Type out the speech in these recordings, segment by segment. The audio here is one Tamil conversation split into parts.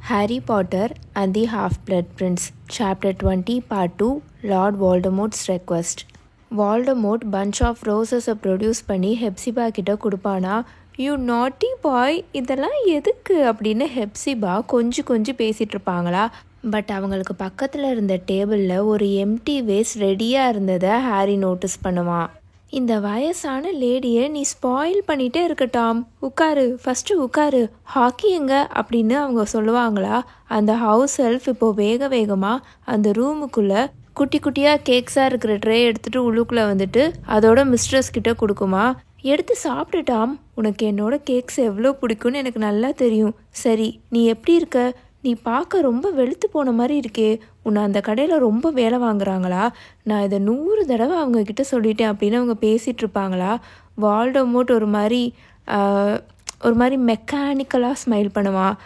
Harry Potter and the Half-Blood Prince, Chapter 20, Part 2, Lord Voldemort's Request. Voldemort bunch of roses produce பண்ணி ஹெப்சிபா கிட்ட கொடுப்பானா. யூ நாட்டி பாய், இதெல்லாம் எதுக்கு அப்படின்னு ஹெப்சிபா கொஞ்சம் பேசிகிட்டு இருப்பாங்களா. பட் அவங்களுக்கு பக்கத்தில் இருந்த டேபிளில் ஒரு எம்டி வேஸ் ரெடியாக இருந்ததை ஹாரி நோட்டீஸ் பண்ணுவான். இந்த வயசான லேடியை நீ ஸ்பாயில் பண்ணிகிட்டே இருக்கட்டாம், உட்காரு, ஃபஸ்ட்டு உட்காரு, ஹாக்கி எங்க அப்படின்னு அவங்க சொல்லுவாங்களா. அந்த ஹவுஸ் ஹெல்ப் இப்போது வேகமாக அந்த ரூமுக்குள்ளே குட்டி குட்டியாக கேக்ஸாக இருக்கிற ட்ரே எடுத்துகிட்டு உள்ளுக்குள்ளே வந்துட்டு அதோட மிஸ்ட்ரஸ் கிட்ட கொடுக்குமா. எடுத்து சாப்பிட்டுட்டாம், உனக்கு என்னோட கேக்ஸ் எவ்வளோ பிடிக்கும்னு எனக்கு நல்லா தெரியும். சரி, நீ எப்படி இருக்க? நீ பார்க்க ரொம்ப வெளுத்து போன மாதிரி இருக்கே, உன்னை அந்த கடையில் ரொம்ப வேலை வாங்குறாங்களா? நான் இதை 100 தடவை அவங்கக்கிட்ட சொல்லிட்டேன் அப்படின்னு அவங்க பேசிகிட்டு இருப்பாங்களா. வால்டமோட் ஒரு மாதிரி மெக்கானிக்கலாக ஸ்மைல் பண்ணுவான்.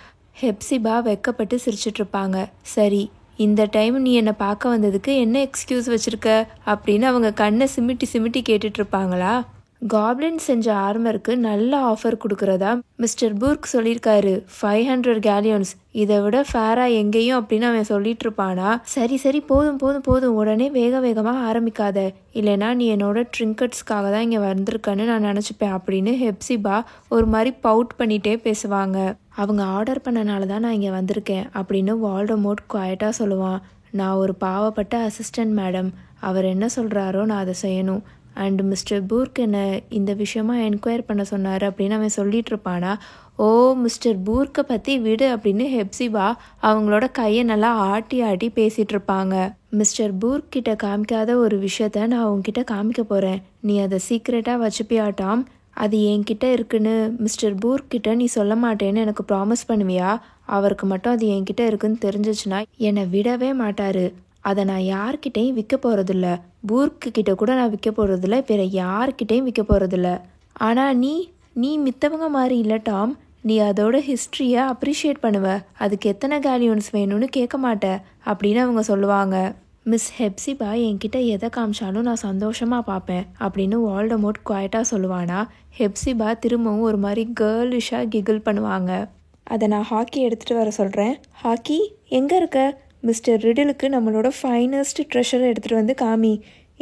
ஹெப்சிபா வெக்கப்பட்டு சிரிச்சிட்ருப்பாங்க. சரி, இந்த டைம் நீ என்னை பார்க்க வந்ததுக்கு என்ன எக்ஸ்கியூஸ் வச்சுருக்க அப்படின்னு அவங்க கண்ணை சிமிட்டி கேட்டுட்ருப்பாங்களா. காப்ளின் செஞ்ச ஆர்மருக்கு நல்ல ஆஃபர் கொடுக்குறதா மிஸ்டர் பூர்க் சொல்லியிருக்காரு. 500 கேலியன்ஸ், இதை விட ஃபேராக எங்கேயும் அப்படின்னு அவன் சொல்லிட்டு இருப்பானா. சரி போதும், உடனே வேகமாக ஆரம்பிக்காத, இல்லைனா நீ என்னோட ட்ரிங்கட்ஸ்க்காக தான் இங்கே வந்திருக்கன்னு நான் நினச்சிப்பேன் அப்படின்னு ஹெப்சிபா ஒரு மாதிரி பவுட் பண்ணிகிட்டே பேசுவாங்க. அவங்க ஆர்டர் பண்ணனால தான் நான் இங்கே வந்திருக்கேன் அப்படின்னு வால்டமோட் குவாய்ட்டாக சொல்லுவான். நான் ஒரு பாவப்பட்ட அசிஸ்டன்ட் மேடம், அவர் என்ன சொல்கிறாரோ நான் அதை செய்யணும். அண்ட் மிஸ்டர் பூர்க் என்னை இந்த விஷயமா என்கொயர் பண்ண சொன்னார் அப்படின்னு அவன் சொல்லிட்டு இருப்பானா. ஓ, மிஸ்டர் பூர்க்கை பற்றி விடு அப்படின்னு ஹெப்சிபா அவங்களோட கையை நல்லா ஆட்டி பேசிகிட்டு இருப்பாங்க. மிஸ்டர் பூர்க் கிட்ட காமிக்காத ஒரு விஷயத்த நான் உங்ககிட்ட காமிக்க போகிறேன், நீ அதை சீக்ரெட்டாக வச்சுப்பியாட்டாம். அது என்கிட்ட இருக்குன்னு மிஸ்டர் பூர்க் கிட்ட நீ சொல்ல மாட்டேன்னு எனக்கு ப்ராமிஸ் பண்ணுவியா? அவருக்கு மட்டும் அது என்கிட்ட இருக்குன்னு தெரிஞ்சிச்சுன்னா என்னை விடவே மாட்டார். அதை நான் யார்கிட்டையும் விற்க போகிறதில்ல, பூர்க்கு கிட்ட கூட நான் விற்க போகிறதில்ல, வேறு யார்கிட்டையும் விற்க போகிறதில்ல. ஆனால் நீ மித்தவங்க மாதிரி இல்லை டாம், நீ அதோட ஹிஸ்ட்ரியை அப்ரிஷியேட் பண்ணுவ, அதுக்கு எத்தனை கேலியன்ஸ் வேணும்னு கேட்க மாட்ட அப்படின்னு அவங்க சொல்லுவாங்க. மிஸ் ஹெப்சிபா என்கிட்ட எதை காமிச்சாலும் நான் சந்தோஷமாக பார்ப்பேன் அப்படின்னு வால்டமோட் குவாய்ட்டாக சொல்லுவானா. ஹெப்சிபா திரும்பவும் ஒரு மாதிரி கேர்லிஷாக கிகிள் பண்ணுவாங்க. அதை நான் ஹாக்கி எடுத்துகிட்டு வர சொல்கிறேன். ஹாக்கி எங்கே இருக்க? மிஸ்டர் ரிடிலுக்கு நம்மளோட ஃபைனஸ்ட் ட்ரெஷரை எடுத்துகிட்டு வந்து காமி.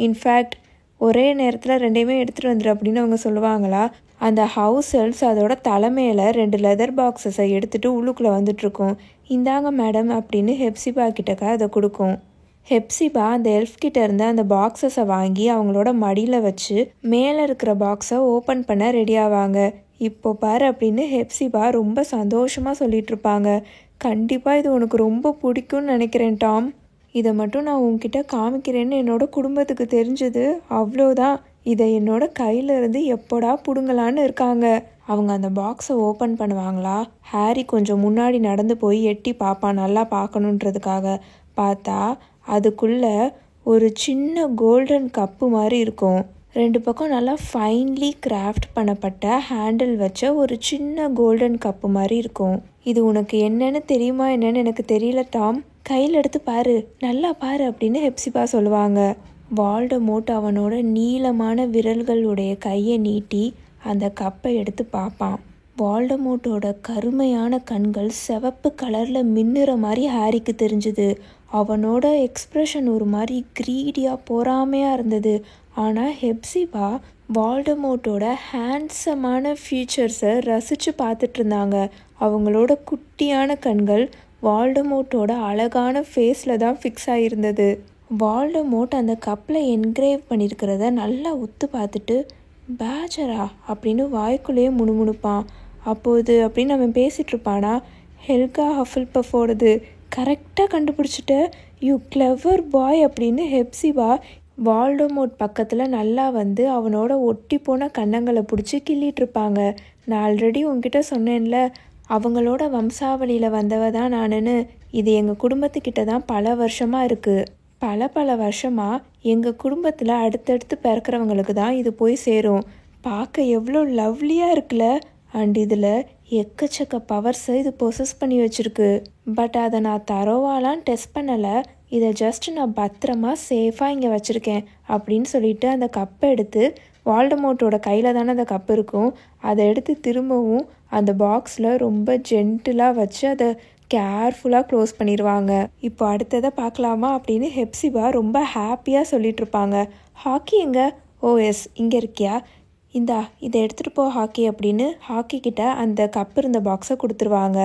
இன்ஃபேக்ட் ஒரே நேரத்தில் ரெண்டையுமே எடுத்துகிட்டு வந்துடு அப்படின்னு அவங்க சொல்லுவாங்களா. அந்த ஹவுஸ் ஹெல்ப்ஸ் அதோட தலைமையில் 2 லெதர் பாக்ஸஸை எடுத்துகிட்டு உள்ளுக்குள்ளே வந்துட்டுருக்கோம். இந்தாங்க மேடம் அப்படின்னு ஹெப்சிபா கிட்டக்க அதை கொடுக்கும். ஹெப்சிபா அந்த எல்ஃப்கிட்ட இருந்து அந்த பாக்ஸஸை வாங்கி அவங்களோட மடியில் வச்சு மேலே இருக்கிற பாக்ஸை ஓப்பன் பண்ண ரெடி ஆவாங்க. இப்போ பாரு அப்படின்னு ஹெப்சிபா ரொம்ப சந்தோஷமாக சொல்லிட்டு இருப்பாங்க. கண்டிப்பாக இது உனக்கு ரொம்ப பிடிக்கும்னு நினைக்கிறேன் டாம். இதை மட்டும் நான் உன்கிட்ட காமிக்கிறேன்னு என்னோட குடும்பத்துக்கு தெரிஞ்சது அவ்வளோதான். இதை என்னோட கையிலேருந்து எப்போடா பிடுங்கலான்னு இருக்காங்க. அவங்க அந்த பாக்ஸை ஓப்பன் பண்ணுவாங்களா. ஹாரி கொஞ்சம் முன்னாடி நடந்து போய் எட்டி பார்ப்பான், நல்லா பார்க்கணுன்றதுக்காக. பார்த்தா அதுக்குள்ளே ஒரு சின்ன கோல்டன் கப்பு மாதிரி இருக்கும். 2 பக்கம் நல்லா ஃபைன்லி கிராஃப்ட் பண்ணப்பட்ட ஹேண்டில் வச்ச ஒரு சின்ன கோல்டன் கப்பு மாதிரி இருக்கும். இது உனக்கு என்னன்னு தெரியுமா என்னன்னு எனக்கு தெரியல டாம், கையில் எடுத்து பாரு, நல்லா பாரு அப்படின்னு ஹெப்சிபா சொல்லுவாங்க. வால்டமோட் அவனோட நீளமான விரல்களுடைய கையை நீட்டி அந்த கப்பை எடுத்து பார்ப்பான். வால்டமோட்டோட கருமையான கண்கள் சிவப்பு கலரில் மின்னுற மாதிரி ஹாரிக்கு தெரிஞ்சுது. அவனோட எக்ஸ்ப்ரெஷன் ஒரு மாதிரி க்ரீடியாக பொறாமையாக இருந்தது. ஆனால் ஹெப்சிபா வால்டமோட்டோட ஹேண்ட்ஸமான ஃபீச்சர்ஸை ரசித்து பார்த்துட்டு இருந்தாங்க. அவங்களோட குட்டியான கண்கள் வால்டமோட்டோட அழகான ஃபேஸில் தான் ஃபிக்ஸ் ஆகிருந்தது. வால்டமோட் அந்த கப்பில் என்கிரேவ் பண்ணியிருக்கிறத நல்லா உத்து பார்த்துட்டு பேஜரா அப்படின்னு வாய்க்குள்ளேயே முணுமுணுப்பான். அப்போது அப்படின்னு அவன் பேசிகிட்ருப்பானா. ஹெல்கா ஹஃபில்பஃபோடது, கரெக்டாக கண்டுபிடிச்சிட்ட, யூ கிளவர் பாய் அப்படின்னு ஹெப்சிபா வால்டமோட் பக்கத்தில் நல்லா வந்து அவனோட ஒட்டி போன கன்னங்களை பிடிச்சி கிள்ளிகிட்ருப்பாங்க. நான் ஆல்ரெடி உங்ககிட்ட சொன்னேன்ல, அவங்களோட வம்சாவளியில் வந்தவ தான் நானுன்னு. இது எங்கள் குடும்பத்துக்கிட்ட தான் பல வருஷமாக இருக்குது. பல வருஷமாக எங்கள் குடும்பத்தில் அடுத்தடுத்து பிறக்கிறவங்களுக்கு தான் இது போய் சேரும். பார்க்க எவ்வளோ லவ்லியாக இருக்குல்ல. அண்ட் இதில் எக்கச்சக்க பவர்ஸை இது பொசஸ் பண்ணி வச்சுருக்கு. பட் அதை நான் தரோவாலாம் டெஸ்ட் பண்ணலை, இதை ஜஸ்ட் நான் பத்திரமா சேஃபாக இங்கே வச்சுருக்கேன் அப்படின்னு சொல்லிட்டு அந்த கப்பை எடுத்து, வால்டமோட்டோட கையில் தானே அந்த கப் இருக்கும், அதை எடுத்து திரும்பவும் அந்த பாக்ஸில் ரொம்ப ஜென்டிலாக வச்சு அதை கேர்ஃபுல்லாக க்ளோஸ் பண்ணிடுவாங்க. இப்போ அடுத்ததை பார்க்கலாமா அப்படின்னு ஹெப்சிபா ரொம்ப ஹாப்பியாக சொல்லிட்டு இருப்பாங்க. ஹாக்கி எங்க? ஓ எஸ், இங்கே இருக்கியா? இந்தா இதை எடுத்துகிட்டு போ ஹாக்கி அப்படின்னு ஹாக்கி கிட்ட அந்த கப் இருந்த பாக்ஸை கொடுத்துருவாங்க.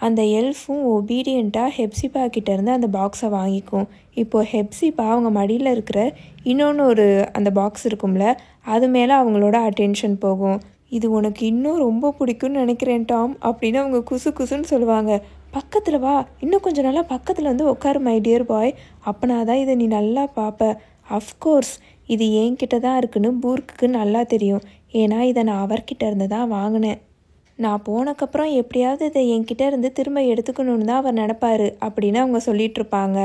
அந்த எல்ஃபும் ஒபீடியண்ட்டாக ஹெப்சிபா கிட்டேருந்து அந்த பாக்ஸை வாங்கிக்கும். இப்போது ஹெப்சிபா அவங்க மடியில் இருக்கிற இன்னொன்று அந்த பாக்ஸ் இருக்கும்ல, அது மேலே அவங்களோட அட்டென்ஷன் போகும். இது உனக்கு இன்னும் ரொம்ப பிடிக்கும்னு நினைக்கிறேன் டாம் அப்படின்னு அவங்க குசு குசுன்னு சொல்லுவாங்க. பக்கத்தில் வா, இன்னும் கொஞ்சம் நல்லா பக்கத்தில் வந்து உட்காரு மை டியர் பாய், அப்போனா தான் இதை நீ நல்லா பார்ப்ப. அஃப்கோர்ஸ் இது என்கிட்ட தான் இருக்குன்னு பூர்க்குக்கு நல்லா தெரியும். ஏன்னா இதை நான் அவர்கிட்ட இருந்து தான் வாங்கினேன். நான் போனக்கப்புறம் எப்படியாவது இதை என்கிட்ட இருந்து திரும்ப எடுத்துக்கணுன்னு தான் அவர் நினப்பார் அப்படின்னு அவங்க சொல்லிகிட்ருப்பாங்க.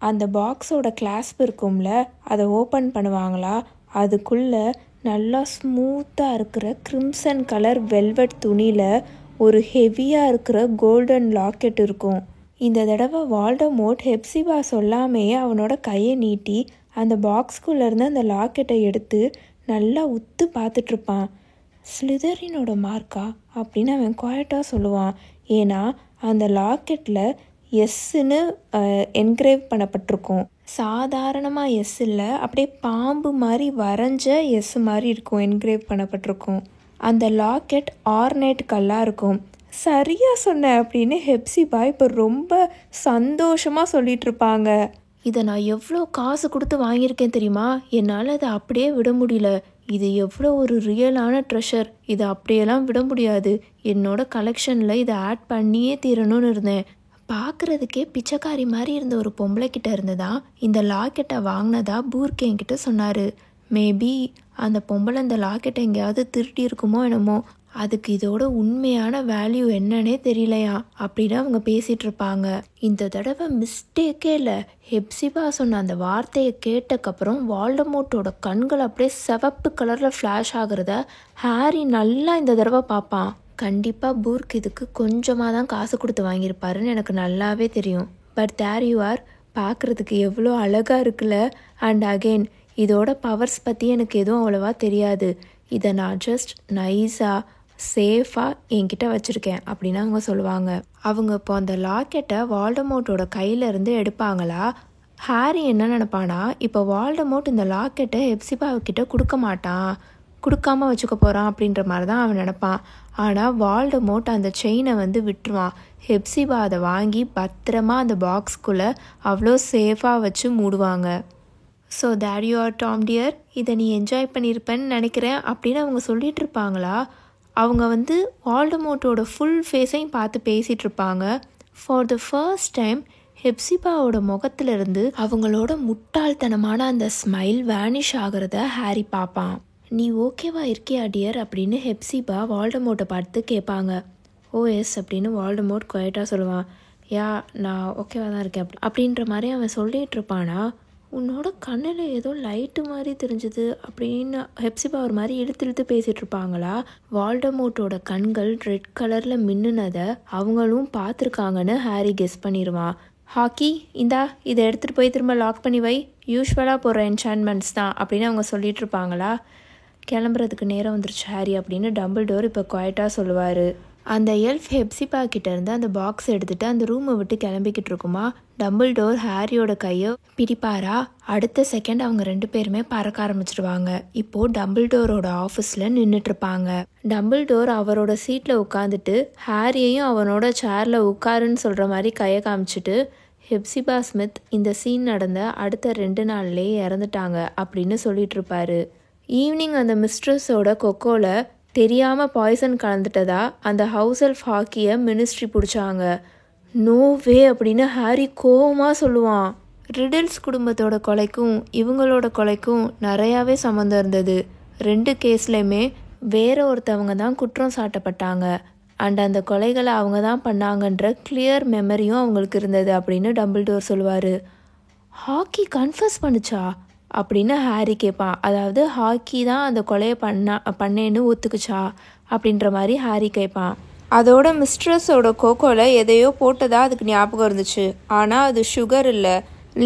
அந்த பாக்ஸோட கிளாஸ்ப் இருக்கும்ல, அதை ஓப்பன் பண்ணுவாங்களா, அதுக்குள்ளே நல்லா ஸ்மூத்தாக இருக்கிற கிரிம்சன் கலர் வெல்வெட் துணியில் ஒரு ஹெவியாக இருக்கிற கோல்டன் லாக்கெட் இருக்கும். இந்த தடவை வால்டமோர்ட் ஹெப்சிபா சொல்லாமையே அவனோட கையை நீட்டி அந்த பாக்ஸ்குள்ளேருந்து அந்த லாக்கெட்டை எடுத்து நல்லா உத்து பார்த்துட்ருப்பான். ஸ்லிதரினோட மார்க்கா அப்படின்னு அவன் குவாய்ட்டாக சொல்லுவான். ஏன்னா அந்த லாக்கெட்டில் எஸ்ன்னு என்கிரேவ் பண்ணப்பட்டிருக்கும். சாதாரணமாக எஸ் இல்லை, அப்படியே பாம்பு மாதிரி வரைஞ்ச எஸ் மாதிரி இருக்கும், என்கிரேவ் பண்ணப்பட்டிருக்கும். அந்த லாக்கெட் ஆர்னேட் கல்லாக இருக்கும். சரியாக சொன்னேன் அப்படின்னு ஹெப்சிபா இப்போ ரொம்ப சந்தோஷமாக சொல்லிகிட்ருப்பாங்க. இதை நான் எவ்வளோ காசு கொடுத்து வாங்கியிருக்கேன் தெரியுமா? என்னால் அதை அப்படியே விட முடியல. இது எவ்வளோ ஒரு ரியலான ட்ரெஷர், இதை அப்படியெல்லாம் விட முடியாது. என்னோட கலெக்ஷனில் இதை ஆட் பண்ணியே தீரணும்னு இருந்தேன். பார்க்குறதுக்கே பிச்சைக்காரி மாதிரி இருந்த ஒரு பொம்பளைக்கிட்ட இருந்து தான் இந்த லாக்கெட்டை வாங்கினதா பூர்க் என்கிட்ட சொன்னார். மேபி அந்த பொம்பளை இந்த லாக்கெட்டை எங்கேயாவது திருட்டி இருக்குமோ என்னமோ, அதுக்கு இதோட உண்மையான வேல்யூ என்னன்னே தெரியலையா அப்படின்னு அவங்க பேசிகிட்டு இருப்பாங்க. இந்த தடவை மிஸ்டேக்கே இல்லை. ஹெப்சிபா சொன்ன அந்த வார்த்தையை கேட்டக்கப்புறம் வால்டமோர்ட்டோட கண்கள் அப்படியே சிவப்பு கலரில் ஃப்ளாஷ் ஆகுறத ஹாரி நல்லா இந்த தடவை பார்ப்பான். கண்டிப்பாக பூர்க் இதுக்கு கொஞ்சமாக தான் காசு கொடுத்து வாங்கியிருப்பாருன்னு எனக்கு நல்லாவே தெரியும். பட் தேர் யூ ஆர், பார்க்குறதுக்கு எவ்வளோ அழகாக இருக்குல்ல. அண்ட் அகெயின் இதோட பவர்ஸ் பற்றி எனக்கு எதுவும் அவ்வளோவா தெரியாது. இதை நான் ஜஸ்ட் நைஸாக சேஃபாக என்கிட்ட வச்சுருக்கேன் அப்படின்னு அவங்க சொல்லுவாங்க. அவங்க இப்போ அந்த லாக்கெட்டை வால்டமோர்ட்டோட கையிலேருந்து எடுப்பாங்களா. ஹாரி என்ன நினப்பானா, இப்போ வால்டமோர்ட் இந்த லாக்கெட்டை ஹெப்சிபாவுக்கிட்ட கொடுக்க மாட்டான், கொடுக்காம வச்சுக்க போகிறான் அப்படின்ற மாதிரி தான் அவன் நினப்பான். ஆனால் வால்டமோர்ட் அந்த செயினை வந்து விட்டுருவான். ஹெப்சிபா அதை வாங்கி பத்திரமா அந்த பாக்ஸ்குள்ளே அவ்வளோ சேஃபாக வச்சு மூடுவாங்க. So there you are Tom dear, இதை நீ என்ஜாய் பண்ணியிருப்பேன்னு நினைக்கிறேன் அப்படின்னு அவங்க சொல்லிகிட்டு இருப்பாங்களா. அவங்க வந்து வால்டமோர்ட்டோட ஃபுல் ஃபேஸையும் பார்த்து பேசிகிட்டு இருப்பாங்க. ஃபார் த ஃபர்ஸ்ட் டைம் ஹெப்சிபாவோட முகத்திலிருந்து அவங்களோட முட்டாள்தனமான அந்த ஸ்மைல் வேனிஷ் ஆகிறத ஹாரி பார்ப்பான். நீ ஓகேவா இருக்கியா டியர் அப்படின்னு ஹெப்சிபா வால்டமோர்ட்டை பார்த்து கேட்பாங்க. ஓ எஸ் அப்படின்னு வால்டமோர்ட் குவைட்டாக சொல்லுவான். யா நான் ஓகேவா தான் இருக்கேன் அப்படின்ற மாதிரி அவன் சொல்லிகிட்டு இருப்பானா. உன்னோட கண்ணில் ஏதோ லைட்டு மாதிரி தெரிஞ்சுது அப்படின்னு ஹெப்சிபா ஒரு மாதிரி இழுத்து பேசிகிட்டு இருப்பாங்களா. வால்டமோர்ட்டோட கண்கள் ரெட் கலரில் மின்னுனதை அவங்களும் பார்த்துருக்காங்கன்னு ஹாரி கெஸ் பண்ணிடுவான். ஹாக்கி இந்தா இதை எடுத்துகிட்டு போய் திரும்ப லாக் பண்ணி வை, யூஸ்வலாக போடுற என்சான்மெண்ட்ஸ் தான் அப்படின்னு அவங்க சொல்லிகிட்டு இருப்பாங்களா. கிளம்புறதுக்கு நேரம் வந்துருச்சு ஹாரி அப்படின்னு டம்பிள்டோர் இப்போ குவைட்டாக சொல்லுவார். அந்த எல்ஃப் ஹெப்சிபா கிட்டேருந்து அந்த பாக்ஸ் எடுத்துகிட்டு அந்த ரூமை விட்டு கிளம்பிக்கிட்டு இருக்குமா. டம்பிள்டோர் ஹாரியோட கையை பிடிப்பாரா. அடுத்த செகண்ட் அவங்க 2 பேருமே பறக்க ஆரம்பிச்சிடுவாங்க. இப்போது டம்பிள்டோரோட ஆஃபீஸில் நின்றுட்டுருப்பாங்க. டம்பிள்டோர் அவரோட சீட்டில் உட்காந்துட்டு ஹாரியையும் அவனோட சேரில் உட்காருன்னு சொல்கிற மாதிரி கையை காமிச்சிட்டு, ஹெப்சிபா ஸ்மித் இந்த சீன் நடந்த அடுத்த 2 நாள்லேயே இறந்துட்டாங்க அப்படின்னு சொல்லிட்டு இருப்பாரு. ஈவினிங் அந்த மிஸ்ட்ரஸோட கொக்கோவில் தெரியாமல் பாய்சன் கலந்துட்டதா அந்த ஹவுஸ் எல்ஃப் ஹாக்கியை மினிஸ்ட்ரி பிடிச்சாங்க. நோ வே அப்படின்னு ஹாரி கோவமாக சொல்லுவான். ரிடில்ஸ் குடும்பத்தோட கொலைக்கும் இவங்களோட கொலைக்கும் நிறையாவே சம்மந்தம் இருந்தது. 2 கேஸ்லையுமே வேற ஒருத்தவங்க தான் குற்றம் சாட்டப்பட்டாங்க. அண்ட் அந்த கொலைகளை அவங்க தான் பண்ணாங்கன்ற கிளியர் மெமரியும் அவங்களுக்கு இருந்தது அப்படின்னு டம்பிள்டோர் சொல்லுவார். ஹாக்கி கன்ஃபஸ் பண்ணுச்சா அப்படின்னு ஹாரி கேட்பான். அதாவது ஹாக்கி தான் அந்த கொலையை பண்ணேன்னு ஒத்துக்குச்சா அப்படின்ற மாதிரி ஹாரி கேட்பான். அதோட மிஸ்ட்ரஸோட கோகோவில் எதையோ போட்டதா அதுக்கு ஞாபகம் இருந்துச்சு. ஆனால் அது சுகர் இல்லை,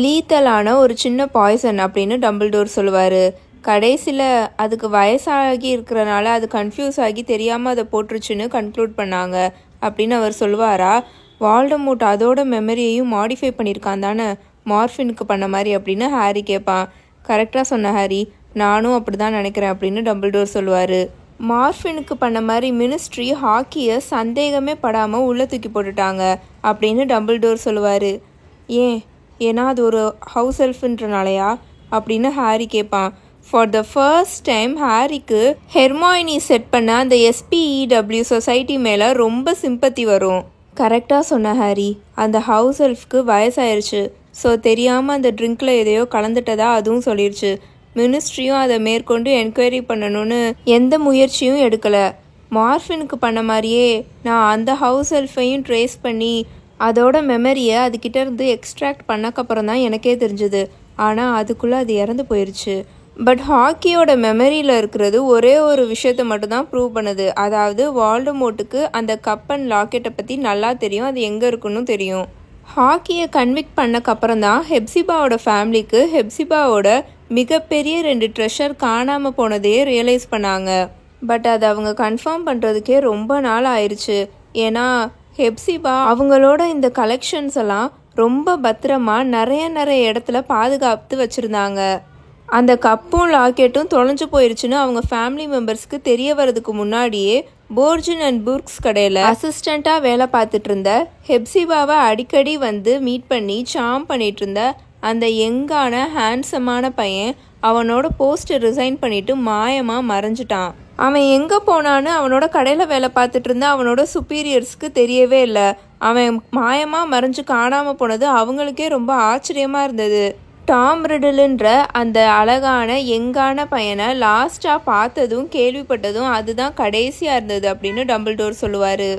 லீத்தலான ஒரு சின்ன பாய்சன் அப்படின்னு டம்பிள்டோர் சொல்லுவார். கடைசியில் அதுக்கு வயசாகி இருக்கிறனால அது கன்ஃபியூஸ் ஆகி தெரியாமல் அதை போட்டுருச்சுன்னு கன்க்ளூட் பண்ணாங்க அப்படின்னு அவர் சொல்லுவாரா. வால்டமோர்ட் அதோட மெமரியையும் மாடிஃபை பண்ணியிருக்கான் தானே மார்ஃபினுக்கு பண்ண மாதிரி அப்படின்னு ஹாரி கேட்பான். கரெக்டாக சொன்ன ஹாரி, நானும் அப்படி தான் நினைக்கிறேன் அப்படின்னு டம்பிள்டோர் சொல்லுவார். மார்ஃபினுக்கு பண்ண மாதிரி மினிஸ்ட்ரி ஹாக்கியை சந்தேகமே படாமல் உள்ளே தூக்கி போட்டுட்டாங்க அப்படின்னு டம்பிள்டோர் சொல்லுவார். ஏன்னா அது ஒரு ஹவுஸ் எல்ஃப்ன்றனாலையா அப்படின்னு ஹாரி கேட்பான். ஃபார் த ஃபர்ஸ்ட் டைம் ஹாரிக்கு ஹெர்மாயினி செட் பண்ண அந்த SPEW சொசைட்டி மேலே ரொம்ப சிம்பத்தி வரும். கரெக்டாக சொன்ன ஹாரி, அந்த ஹவுஸ் எல்ஃப்க்கு வயசாயிருச்சு. ஸோ தெரியாமல் அந்த ட்ரிங்க்கில் எதையோ கலந்துட்டதா அதுவும் சொல்லிடுச்சு. மினிஸ்ட்ரியும் அதை மேற்கொண்டு என்கொயரி பண்ணணும்னு எந்த முயற்சியும் எடுக்கலை. மார்ஃபினுக்கு பண்ண மாதிரியே நான் அந்த ஹவுஸ் எல்ஃபையும் ட்ரேஸ் பண்ணி அதோட மெமரியை அதுக்கிட்ட இருந்து எக்ஸ்ட்ராக்ட் பண்ணக்கப்புறம் தான் எனக்கே தெரிஞ்சுது. ஆனால் அதுக்குள்ளே அது இறந்து போயிடுச்சு. பட் ஹாக்கியோட மெமரியில் இருக்கிறது ஒரே ஒரு விஷயத்த மட்டும்தான் ப்ரூவ் பண்ணுது. அதாவது வால்டமோர்ட்டுக்கு அந்த கப் அண்ட் லாக்கெட்டை பற்றி நல்லா தெரியும், அது எங்கே இருக்குன்னு தெரியும். ஹாக்கியை கன்விக்ட் பண்ணக்கப்புறம் தான் ஹெப்சிபாவோட ஃபேமிலிக்கு ஹெப்சிபாவோட மிகப்பெரிய 2 ட்ரெஷர் காணாமல் போனதையே ரியலைஸ் பண்ணாங்க. பட் அதை அவங்க கன்ஃபார்ம் பண்ணுறதுக்கே ரொம்ப நாள் ஆயிடுச்சு. ஏன்னா ஹெப்சிபா அவங்களோட இந்த கலெக்ஷன்ஸ் எல்லாம் ரொம்ப பத்திரமா நிறைய இடத்துல பாதுகாத்து வச்சுருந்தாங்க. அந்த கப்பும் லாக்கெட்டும் தொலைஞ்சு போயிருச்சுன்னு அவங்க ஃபேமிலி மெம்பர்ஸ்க்கு தெரிய வரதுக்கு முன்னாடியே போர்ஜின் அண்ட் புர்க்ஸ் கடையில் அசிஸ்டண்ட்டாக வேலை பார்த்துட்டு இருந்த ஹெப்சிபாவை அடிக்கடி வந்து மீட் பண்ணி சாம் பண்ணிட்டு இருந்த அந்த யங்கான ஹேண்ட்ஸமான பையன் அவனோட போஸ்ட்டை ரிசைன் பண்ணிட்டு மாயமாக மறைஞ்சிட்டான். அவன் எங்கே போனான்னு அவனோட கடையில் வேலை பார்த்துட்டு இருந்த அவனோட சுப்பீரியர்ஸ்க்கு தெரியவே இல்லை. அவன் மாயமாக மறைஞ்சு காணாமல் போனது அவங்களுக்கே ரொம்ப ஆச்சரியமாக இருந்தது. டாம் ரிடில்ன்ற அந்த அழகான யங்கான பையனை லாஸ்ட்டாக பார்த்ததும் கேள்விப்பட்டதும் அதுதான் கடைசியாக இருந்தது அப்படின்னு டம்பிள்டோர் சொல்லுவார்.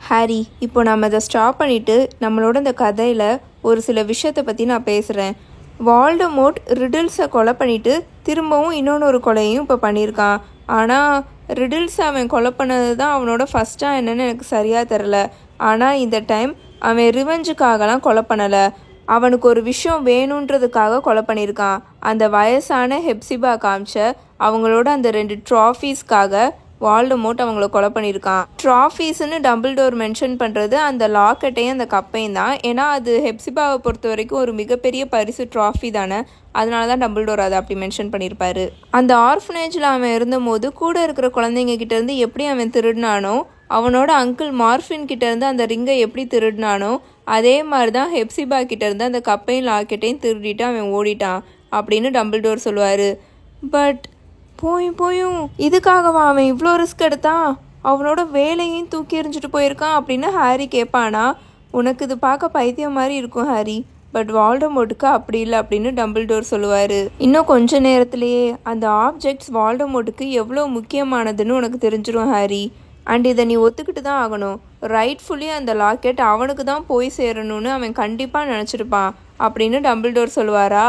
ஹாரி, இப்போ நம்ம அதை ஸ்டாப் பண்ணிவிட்டு நம்மளோட இந்த கதையில் ஒரு சில விஷயத்தை பற்றி நான் பேசுகிறேன். வால்டமோர்ட் ரிடில்ஸை கொலை பண்ணிவிட்டு திரும்பவும் இன்னொன்று கொலையும் இப்போ பண்ணியிருக்கான். ஆனால் ரிடில்ஸ் அவன் கொலை பண்ணது தான் அவனோட ஃபஸ்ட்டாக என்னன்னு எனக்கு சரியாக தெரில. ஆனால் இந்த டைம் அவன் ரிவெஞ்சுக்காகலாம் கொலை பண்ணலை. அவனுக்கு ஒரு விஷயம் வேணுன்றதுக்காக கொலை பண்ணியிருக்கான். அந்த வயசான ஹெப்சிபா காமிச்ச அவங்களோட அந்த 2 ட்ராஃபீஸ்க்காக வால்டமோர்ட் அவங்கள கொலை பண்ணியிருக்கான். ட்ராஃபீஸ்ன்னு டம்பிள்டோர் மென்ஷன் பண்ணுறது அந்த லாக்கெட்டையும் அந்த கப்பையும் தான். ஏன்னா அது ஹெப்சிபாவை பொறுத்த வரைக்கும் ஒரு மிகப்பெரிய பரிசு ட்ராஃபி தானே. அதனால தான் டம்பிள்டோர் அதை அப்படி மென்ஷன் பண்ணியிருப்பாரு. அந்த ஆர்ஃபனேஜில் அவன் இருந்தபோது கூட இருக்கிற குழந்தைங்க கிட்டேருந்து எப்படி அவன் திருடினானோ, அவனோட அங்கிள் மார்ஃபின் கிட்டேருந்து அந்த ரிங்கை எப்படி திருடினானோ, அதே மாதிரி தான் ஹெப்சிபா கிட்டேருந்து அந்த கப்பையும் லாக்கெட்டையும் திருடிட்டு அவன் ஓடிட்டான் அப்படின்னு டம்பிள்டோர் சொல்லுவார். பட் போயும் இதுக்காகவா அவன் இவ்வளோ ரிஸ்க் எடுத்தான்? அவனோட வேலையும் தூக்கி எறிஞ்சிட்டு போயிருக்கான் அப்படின்னு ஹாரி கேட்பானா? உனக்கு இது பார்க்க பைத்தியம் மாதிரி இருக்கும் ஹாரி, பட் வால்டமோர்ட்டுக்கு அப்படி இல்லை அப்படின்னு டம்பிள்டோர் சொல்லுவார். இன்னும் கொஞ்ச நேரத்திலேயே அந்த ஆப்ஜெக்ட்ஸ் வால்டமோர்ட்டுக்கு எவ்வளோ முக்கியமானதுன்னு உனக்கு தெரிஞ்சிடும் ஹாரி. அண்ட் இதை நீ ஒத்துக்கிட்டு தான் ஆகணும். ரைட்ஃபுல்லி அந்த லாக்கெட் அவனுக்கு தான் போய் சேரணும்னு அவன் கண்டிப்பாக நினச்சிருப்பான் அப்படின்னு டம்பிள்டோர் சொல்லுவாரா?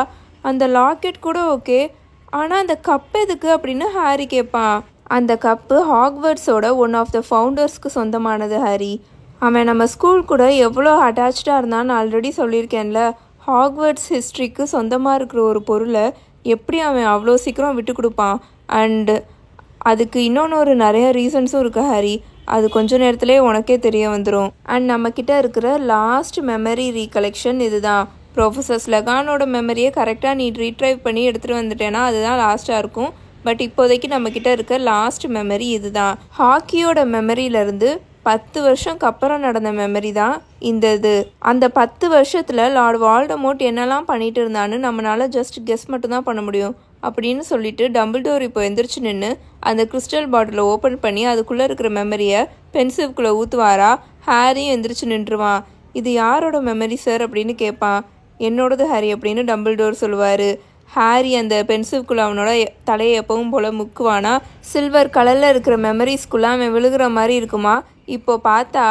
அந்த லாக்கெட் கூட ஓகே, ஆனால் அந்த கப் எதுக்கு அப்படின்னு ஹாரி கேட்பான். அந்த கப்பு ஹாக்வர்ட்ஸோட ஒன் ஆஃப் த ஃபவுண்டர்ஸ்க்கு சொந்தமானது ஹாரி. அவன் நம்ம ஸ்கூல் கூட எவ்வளோ அட்டாச்சாக இருந்தான்னு ஆல்ரெடி சொல்லியிருக்கேன்ல. ஹாக்வர்ட்ஸ் ஹிஸ்ட்ரிக்கு சொந்தமாக இருக்கிற ஒரு பொருளை எப்படி அவன் அவ்வளோ சீக்கிரம் விட்டு கொடுப்பான்? அண்டு அதுக்கு இன்னொன்று நிறைய ரீசன்ஸும் இருக்குது ஹாரி. அது கொஞ்ச நேரத்துலேயே உனக்கே தெரிய வந்துடும். அண்ட் நம்மக்கிட்ட இருக்கிற லாஸ்ட் மெமரி ரீகலெக்ஷன் இதுதான். ப்ரொஃபஸர் ஸ்லெகானோட மெமரியை கரெக்டாக நீ ரீட்ரைவ் பண்ணி எடுத்துகிட்டு வந்துட்டேன்னா அதுதான் லாஸ்ட்டாக இருக்கும். பட் இப்போதைக்கு நம்மக்கிட்ட இருக்க லாஸ்ட் மெமரி இதுதான். ஹாக்கியோட மெமரியிலேருந்து 10 வருஷம்க்கு அப்புறம் நடந்த மெமரி தான் இந்த இது. அந்த 10 வருஷத்தில் லார்ட் வால்டமோர்ட் என்னெல்லாம் பண்ணிட்டு இருந்தான்னு நம்மளால ஜஸ்ட் கெஸ் மட்டும்தான் பண்ண முடியும் அப்படின்னு சொல்லிட்டு டம்பிள்டோர் இப்போ எந்திரிச்சு நின்று அந்த கிறிஸ்டல் பாட்டிலை ஓப்பன் பண்ணி அதுக்குள்ளே இருக்கிற மெமரியை பென்சிவ்குள்ளே ஊற்றுவாரா? ஹாரியும் எந்திரிச்சு நின்றுவான். இது யாரோட மெமரி சார் அப்படின்னு கேட்பான். என்னோடது ஹாரி அப்படின்னு டம்பிள்டோர் சொல்லுவார். ஹாரி அந்த பென்சிவ்குள்ளே அவனோட தலையை எப்பவும் போல் முக்குவானா? சில்வர் கலரில் இருக்கிற மெமரிஸ்குள்ளே அவன் விழுகிற மாதிரி இருக்குமா? இப்போ பார்த்தா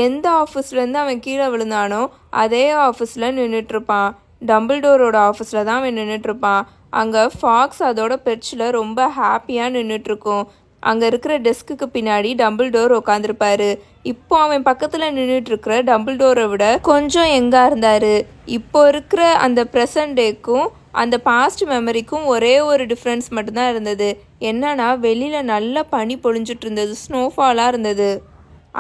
எந்த ஆஃபீஸ்லேருந்து அவன் கீழே விழுந்தானோ அதே ஆஃபீஸில் நின்றுட்டுருப்பான். டம்பிள்டோரோட ஆஃபீஸில் தான் அவன் நின்றுட்டுருப்பான். அங்கே ஃபாக்ஸ் அதோட பெட்சில் ரொம்ப ஹாப்பியாக நின்றுட்டுருக்கும். அங்கே இருக்கிற டெஸ்க்குக்கு பின்னாடி டம்பிள்டோர் உட்காந்துருப்பாரு. இப்போ அவன் பக்கத்தில் நின்றுட்டுருக்கிற டம்பிள்டோரை விட கொஞ்சம் எங்காக இருந்தார். இப்போ இருக்கிற அந்த ப்ரெசன்ட் டேக்கும் அந்த பாஸ்ட் மெமரிக்கும் ஒரே ஒரு டிஃப்ரென்ஸ் மட்டும்தான் இருந்தது. என்னன்னா வெளியில் நல்ல பனி பொழிஞ்சிட்டு இருந்தது, ஸ்னோஃபாலாக இருந்தது.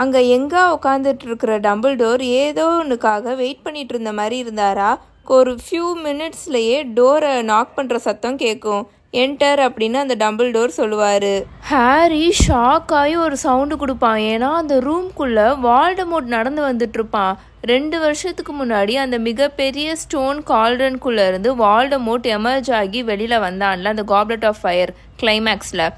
அங்கே எங்கே உட்காந்துட்டு இருக்கிற டம்பிள்டோர் ஏதோ ஒன்றுக்காக வெயிட் பண்ணிட்டு இருந்த மாதிரி இருந்தாரா. ஒரு ஃபியூ மினிட்ஸ்லேயே டோரை நாக் பண்ணுற சத்தம் கேட்கும். என்டர் அப்படின்னு அந்த டம்பிள்டோர் சொல்லுவார். ஹாரி ஷாக் ஆகி ஒரு சவுண்டு கொடுப்பான். ஏன்னா அந்த ரூம்குள்ளே வால்டமோர்ட் நடந்து வந்துட்டு இருப்பான். 2 வருஷத்துக்கு முன்னாடி அந்த மிகப்பெரிய ஸ்டோன் கால்டன்குள்ளே இருந்து வால்டமோர்ட் எமர்ஜ் ஆகி வெளியில் வந்தான்ல அந்த காப்லெட் ஆஃப் ஃபயர் கிளைமேக்ஸில்.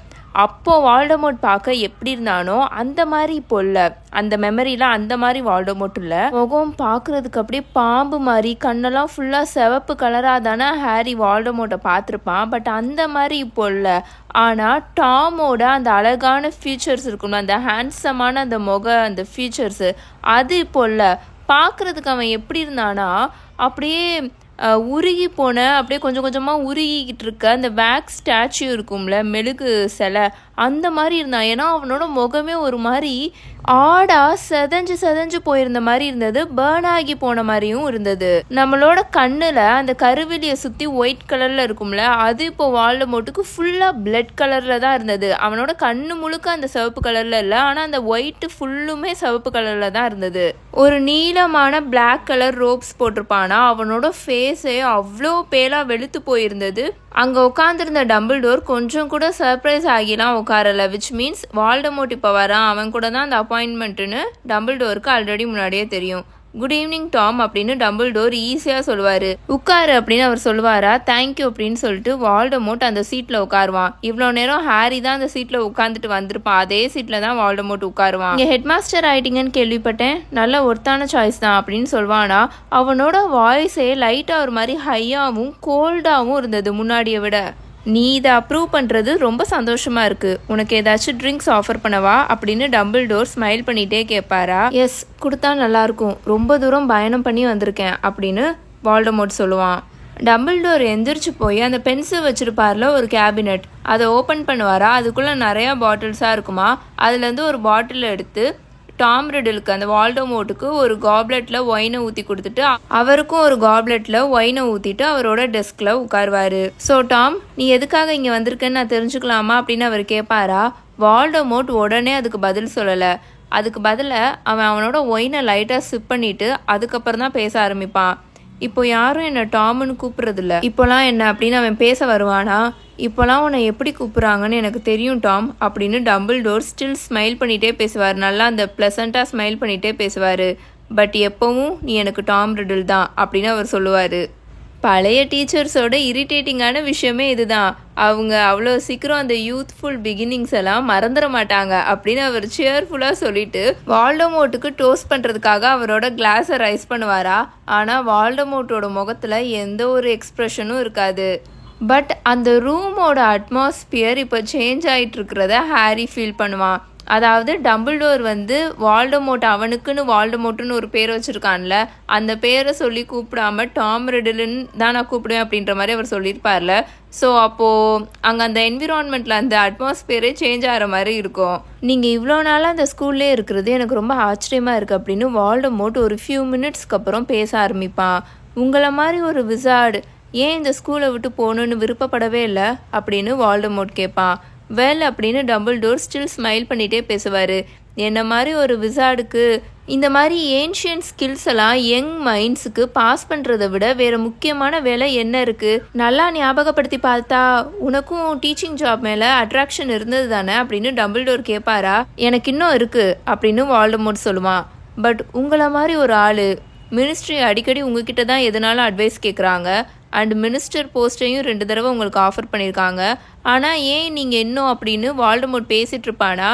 அப்போது வால்டமோர்ட் பார்க்க எப்படி இருந்தானோ அந்த மாதிரி இப்போ இல்லை. அந்த மெமரியில் அந்த மாதிரி வால்டமோர்ட் இல்லை. முகம் பார்க்குறதுக்கு அப்படியே பாம்பு மாதிரி, கண்ணெல்லாம் ஃபுல்லாக சிவப்பு கலராக தானே ஹாரி வால்டமோர்ட்டை பார்த்துருப்பான். பட் அந்த மாதிரி இப்போ இல்லை. ஆனால் டாமோட அந்த அழகான ஃபீச்சர்ஸ் இருக்கும்ல, அந்த ஹேண்ட்ஸமான அந்த அந்த ஃபீச்சர்ஸு அது இப்போ இல்லை. பார்க்குறதுக்கு அவன் எப்படி இருந்தானா அப்படியே உருகி போன, அப்படியே கொஞ்சம் கொஞ்சமாக உருகிக்கிட்டு இருக்க அந்த வேக்ஸ் ஸ்டாச்சு இருக்கும்ல, மெழுகு சிலை, அந்த மாதிரி இருந்தான். ஏன்னா அவனோட முகமே ஒரு மாதிரி ஆடாக செதஞ்சு போயிருந்த மாதிரி இருந்தது, பேர்ன் ஆகி போன மாதிரியும் இருந்தது. நம்மளோட கண்ணில் அந்த கருவிலியை சுற்றி ஒயிட் கலரில் இருக்கும்ல, அது இப்போ வால்டமோர்ட்டுக்கு ஃபுல்லாக பிளட் கலரில் தான் இருந்தது. அவனோட கண்ணு முழுக்க அந்த சிவப்பு கலரில் இல்லை, ஆனால் அந்த ஒயிட்டு ஃபுல்லுமே சிவப்பு கலரில் தான் இருந்தது. ஒரு நீளமான பிளாக் கலர் ரோப்ஸ் போட்டிருப்பானா. அவனோட ஃபேஸே அவ்வளோ பேலாக வெளுத்து போயிருந்தது. அங்கே உட்காந்துருந்த டம்பிள்டோர் கொஞ்சம் கூட சர்ப்ரைஸ் ஆகிலாம் உட்காரல. விச் மீன்ஸ் வால்டமோர்ட் இப்போ வரான், அவன் கூட தான் அந்த அப்பாயின்மெண்ட்டுன்னு டம்பிள்டோருக்கு ஆல்ரெடி முன்னாடியே தெரியும். குட் ஈவினிங் டாம் அப்படின்னு டம்பிள்டோர் ஈஸியாக சொல்லுவார். உட்காரு அப்படின்னு அவர் சொல்லுவாரா. தேங்க்யூ அப்படின்னு சொல்லிட்டு வால்டமோர்ட் அந்த சீட்டில் உட்காருவான். இவ்வளோ நேரம் ஹாரி தான் அந்த சீட்டில் உட்காந்துட்டு வந்திருப்பான். அதே சீட்டில் தான் வால்டமோர்ட் உட்காருவான். இங்கே ஹெட் மாஸ்டர் ஆகிட்டீங்கன்னு கேள்விப்பட்டேன், நல்ல ஒர்த்தான சாய்ஸ் தான் அப்படின்னு சொல்வானா. அவனோட வாய்ஸே லைட்டாக ஒரு மாதிரி ஹையாகவும் கோல்டாகவும் இருந்தது முன்னாடியை விட. நீ இதை அப்ரூவ் பண்ணுறது ரொம்ப சந்தோஷமாக இருக்குது. உனக்கு ஏதாச்சும் ட்ரிங்க்ஸ் ஆஃபர் பண்ணவா அப்படின்னு டம்பிள்டோர் ஸ்மைல் பண்ணிகிட்டே கேட்பாரா. எஸ், கொடுத்தா நல்லாயிருக்கும், ரொம்ப தூரம் பயணம் பண்ணி வந்திருக்கேன் அப்படின்னு வால்டமோர்ட் சொல்லுவான். டம்பிள்டோர் எந்திரிச்சு போய் அந்த பென்சில் வச்சுருப்பார்ல ஒரு கேபினெட், அதை ஓப்பன் பண்ணுவாரா. அதுக்குள்ளே நிறையா பாட்டில்ஸாக இருக்குமா. அதுலேருந்து ஒரு பாட்டில் எடுத்து டாம் ரிடிலுக்கு, அந்த வால்டமோர்ட்டுக்கு ஒரு காப்லெட்டில் ஒயினை ஊற்றி கொடுத்துட்டு அவருக்கும் ஒரு காப்லெட்டில் ஒயினை ஊற்றிட்டு அவரோட டெஸ்கில் உட்காருவார். ஸோ டாம், நீ எதுக்காக இங்கே வந்திருக்கேன்னு நான் தெரிஞ்சுக்கலாமா அப்படின்னு அவர் கேட்பாரா. வால்டமோர்ட் உடனே அதுக்கு பதில் சொல்லலை. அதுக்கு பதிலாக அவனோட ஒயினை லைட்டாக சிப் பண்ணிவிட்டு அதுக்கப்புறம் தான் பேச ஆரம்பிப்பான். இப்போ யாரும் என்னை டாம்னு கூப்பிட்றதில்ல, இப்போலாம் என்ன அப்படின்னு அவன் பேச வருவானா. இப்போலாம் உன்னை எப்படி கூப்பிட்றாங்கன்னு எனக்கு தெரியும் டாம் அப்படின்னு டம்பிள்டோர் ஸ்டில் ஸ்மைல் பண்ணிகிட்டே பேசுவார். நல்லா அந்த ப்ளசண்ட்டாக ஸ்மைல் பண்ணிகிட்டே பேசுவார். பட் எப்போவும் நீ எனக்கு டாம் ரிடில் தான் அப்படின்னு அவர் சொல்லுவார். பழைய டீச்சர்ஸோட இரிட்டேட்டிங்கான விஷயமே இதுதான். அவங்க அவ்வளோ சீக்கிரம் அந்த யூத்ஃபுல் பிகினிங்ஸ் எல்லாம் மறந்துட மாட்டாங்க அப்படின்னு அவர் சியர்ஃபுல்லாக சொல்லிட்டு வால்டமோர்ட்டுக்கு டோஸ்ட் பண்ணுறதுக்காக அவரோட கிளாஸை ரைஸ் பண்ணுவாரா. ஆனால் வால்டமோர்ட்டோட முகத்தில் எந்த ஒரு எக்ஸ்ப்ரெஷனும் இருக்காது. பட் அந்த ரூமோட அட்மாஸ்பியர் இப்போ சேஞ்ச் ஆகிட்டு இருக்கிறத ஹாரி ஃபீல் பண்ணுவான். அதாவது டம்பிள்டோர் வால்டமோர்ட், அவனுக்குன்னு வால்டமோர்ட்டுன்னு ஒரு பேர் வச்சுருக்கான்ல, அந்த பேரை சொல்லி கூப்பிடாம டாம் ரிடிலுன்னு தான் நான் கூப்பிடுவேன் அப்படின்ற மாதிரி அவர் சொல்லியிருப்பார்ல. ஸோ அப்போது அங்கே அந்த என்விரான்மெண்ட்டில் அந்த அட்மாஸ்பியரே சேஞ்ச் ஆகிற மாதிரி இருக்கும். நீங்கள் இவ்வளோ நாளாக அந்த ஸ்கூல்லே இருக்கிறது எனக்கு ரொம்ப ஆச்சரியமாக இருக்குது அப்படின்னு வால்டமோர்ட் ஒரு ஃபியூ மினிட்ஸ்க்கு அப்புறம் பேச ஆரம்பிப்பான். உங்களை மாதிரி ஒரு விசார்டு ஏன் இந்த ஸ்கூலை விட்டு போகணுன்னு விருப்பப்படவே இல்லை அப்படின்னு வால்டமோர்ட் கேட்பான். வெல் அப்படின்னு டம்பிள்டோர் ஸ்டில் ஸ்மைல் பண்ணிகிட்டே பேசுவார். என்ன மாதிரி ஒரு விசார்டுக்கு இந்த மாதிரி ஏன்ஷியன்ட் ஸ்கில்ஸ் எல்லாம் யங் மைண்ட்ஸுக்கு பாஸ் பண்ணுறதை விட வேறு முக்கியமான வேலை என்ன இருக்குது? நல்லா ஞாபகப்படுத்தி பார்த்தா உனக்கும் டீச்சிங் ஜாப் மேலே அட்ராக்ஷன் இருந்தது தானே அப்படின்னு டம்பிள்டோர் கேட்பாரா. எனக்கு இன்னும் இருக்குது அப்படின்னு வால்டமோர்ட் சொல்லுவான். பட் உங்களை மாதிரி ஒரு ஆள் மினிஸ்ட்ரி அடிக்கடி உங்ககிட்ட தான் எதனாலும் அட்வைஸ் கேட்குறாங்க. அண்ட் மினிஸ்டர் போஸ்ட்டையும் 2 தடவை உங்களுக்கு ஆஃபர் பண்ணியிருக்காங்க. ஆனால் ஏன் நீங்கள் இன்னும் அப்படின்னு வால்டமோர்ட் பேசிகிட்டு இருப்பானா.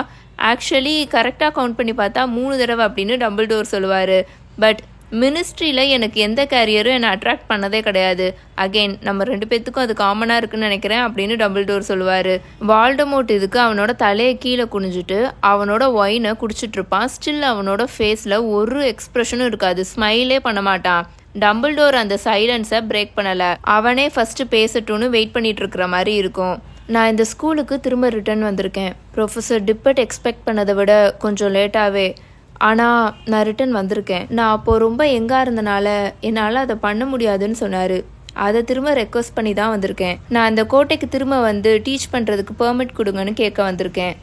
ஆக்சுவலி கரெக்டாக கவுண்ட் பண்ணி பார்த்தா 3 தடவை அப்படின்னு டம்பிள்டோர் சொல்லுவார். பட் மினிஸ்ட்ரியில் எனக்கு எந்த கேரியரும் என்னை அட்ராக்ட் பண்ணதே கிடையாது. அகெயின் நம்ம 2 பேர்த்துக்கும் அது காமனாக இருக்குன்னு நினைக்கிறேன் அப்படின்னு டம்பிள்டோர் சொல்லுவார். வால்டமோர்ட் இதுக்கு அவனோட தலையை கீழே குனிஞ்சிட்டு அவனோட ஒயினை குடிச்சிட்டு இருப்பான். ஸ்டில் அவனோட ஃபேஸில் ஒரு எக்ஸ்ப்ரெஷனும் இருக்காது, ஸ்மைலே பண்ண மாட்டான். டம்பிள்டோர் அந்த சைலன்ஸை பிரேக் பண்ணலை. அவனே ஃபஸ்ட்டு பேசட்டும்னு வெயிட் பண்ணிட்டு இருக்கிற மாதிரி இருக்கும். நான் இந்த ஸ்கூலுக்கு திரும்ப ரிட்டர்ன் வந்திருக்கேன். ப்ரொஃபஸர் டிப்பட் எக்ஸ்பெக்ட் பண்ணதை விட கொஞ்சம் லேட்டாகவே, ஆனால் நான் ரிட்டன் வந்திருக்கேன். நான் அப்போது ரொம்ப எங்கே இருந்தனால என்னால் அதை பண்ண முடியாதுன்னு சொன்னார். அதை திரும்ப ரெக்வஸ்ட் பண்ணி தான் வந்திருக்கேன். நான் அந்த கோட்டைக்கு திரும்ப டீச் பண்ணுறதுக்கு பெர்மிட் கொடுங்கன்னு கேட்க வந்திருக்கேன்.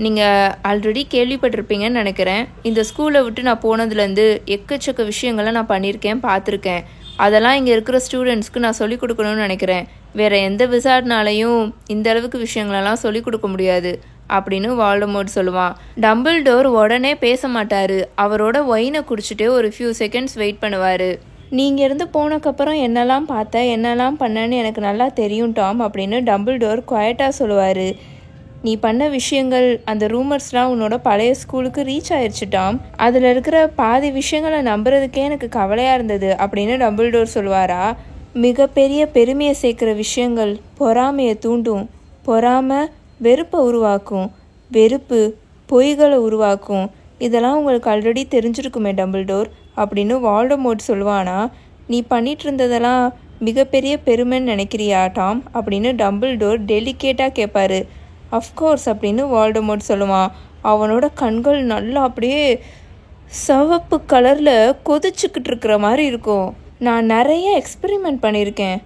நீங்கள் ஆல்ரெடி கேள்விப்பட்டிருப்பீங்கன்னு நினைக்கிறேன். இந்த ஸ்கூலை விட்டு நான் போனதுலேருந்து எக்கச்சக்க விஷயங்களை நான் பண்ணியிருக்கேன், பார்த்துருக்கேன். அதெல்லாம் இங்கே இருக்கிற ஸ்டூடெண்ட்ஸ்க்கு நான் சொல்லிக் கொடுக்கணும்னு நினைக்கிறேன். வேறு எந்த விசாரனாலையும் இந்த அளவுக்கு விஷயங்களெல்லாம் சொல்லிக் கொடுக்க முடியாது அப்படின்னு வால்டமோர்ட் சொல்லுவான். டம்பிள்டோர் உடனே பேச மாட்டார். அவரோட ஒயினை குடிச்சிட்டு ஒரு ஃபியூ செகண்ட்ஸ் வெயிட் பண்ணுவார். நீங்கள் இருந்து போனக்கப்புறம் என்னெல்லாம் பார்த்த, என்னெல்லாம் பண்ணேன்னு எனக்கு நல்லா தெரியும் டாம் அப்படின்னு டம்பிள்டோர் குவைட்டாக சொல்லுவார். நீ பண்ண விஷயங்கள், அந்த ரூமர்ஸ்லாம் உன்னோட பழைய ஸ்கூலுக்கு ரீச் ஆயிடுச்சு டாம். அதில் இருக்கிற பாதி விஷயங்களை நம்புறதுக்கே எனக்கு கவலையாக இருந்தது அப்படின்னு டம்பிள்டோர் சொல்லுவாரா. மிகப்பெரிய பெருமையை சேர்க்குற விஷயங்கள் பொறாமையை தூண்டும், பொறாமை வெறுப்பை உருவாக்கும், வெறுப்பு பொய்களை உருவாக்கும். இதெல்லாம் உங்களுக்கு ஆல்ரெடி தெரிஞ்சிருக்குமே டம்பிள்டோர் அப்படின்னு வால்டமோர்ட் சொல்லுவானா. நீ பண்ணிட்டு இருந்ததெல்லாம் மிகப்பெரிய பெருமைன்னு நினைக்கிறியா டாம் அப்படின்னு டம்பிள்டோர் டெலிகேட்டாக கேட்பாரு. அஃப்கோர்ஸ் அப்படின்னு வால்டமோர்ட் சொல்லுவான். அவனோட கண்கள் நல்லா அப்படியே சிவப்பு கலரில் கொதிச்சுக்கிட்டு இருக்கிற மாதிரி இருக்கும். நான் நிறைய எக்ஸ்பெரிமெண்ட் பண்ணியிருக்கேன்.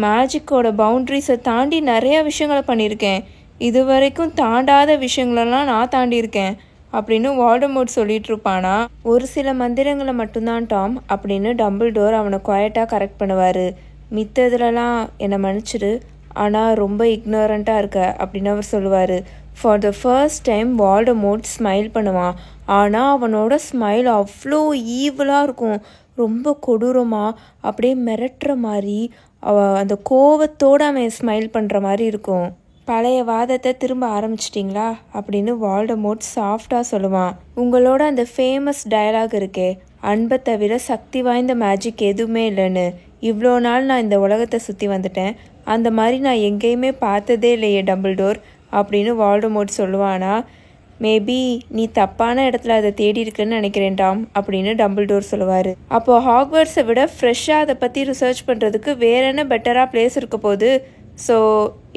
மேஜிக்கோட பவுண்ட்ரிஸை தாண்டி நிறைய விஷயங்களை பண்ணியிருக்கேன். இது வரைக்கும் தாண்டாத விஷயங்களெல்லாம் நான் தாண்டியிருக்கேன் அப்படின்னு வால்டமோர்ட் சொல்லிட்டு இருப்பானா. ஒரு சில மந்திரங்களை மட்டும்தான் டாம் அப்படின்னு டம்பிள்டோர் அவனை குவைட்டாக கரெக்ட் பண்ணுவார். மித்ததுலலாம் என்னை மன்னிச்சிடு, ஆனால் ரொம்ப இக்னோரண்ட்டாக இருக்க அப்படின்னு அவர் சொல்லுவார். For the first time Voldemort smile பண்ணுவான். ஆனால் அவனோட ஸ்மைல் அவ்வளோ ஈவலாக இருக்கும், ரொம்ப கொடூரமாக அப்படியே மிரட்டுற மாதிரி, அந்த கோவத்தோடு அவன் ஸ்மைல் பண்ணுற மாதிரி இருக்கும். பழைய வாதத்தை திரும்ப ஆரம்பிச்சிட்டிங்களா அப்படின்னு வால்டமோர்ட் சாஃப்டாக சொல்லுவான். உங்களோட அந்த ஃபேமஸ் டயலாக் இருக்கே, அன்பை தவிர சக்தி வாய்ந்த மேஜிக் எதுவுமே இல்லைன்னு. இவ்வளோ நாள் நான் இந்த உலகத்தை சுற்றி வந்துட்டேன், அந்த மாதிரி நான் எங்கேயுமே பார்த்ததே இல்லையே டம்பிள்டோர் அப்படின்னு வால்டமோர்ட் சொல்லுவானா. மேபி நீ தப்பான இடத்துல அதை தேடி இருக்குன்னு நினைக்கிறேன் டாம் அப்படின்னு டம்பிள்டோர் சொல்லுவார். அப்போது ஹாக்வர்ட்ஸை விட ஃப்ரெஷ்ஷாக அதை பற்றி ரிசர்ச் பண்ணுறதுக்கு வேற என்ன பெட்டராக பிளேஸ் இருக்க போகுது. ஸோ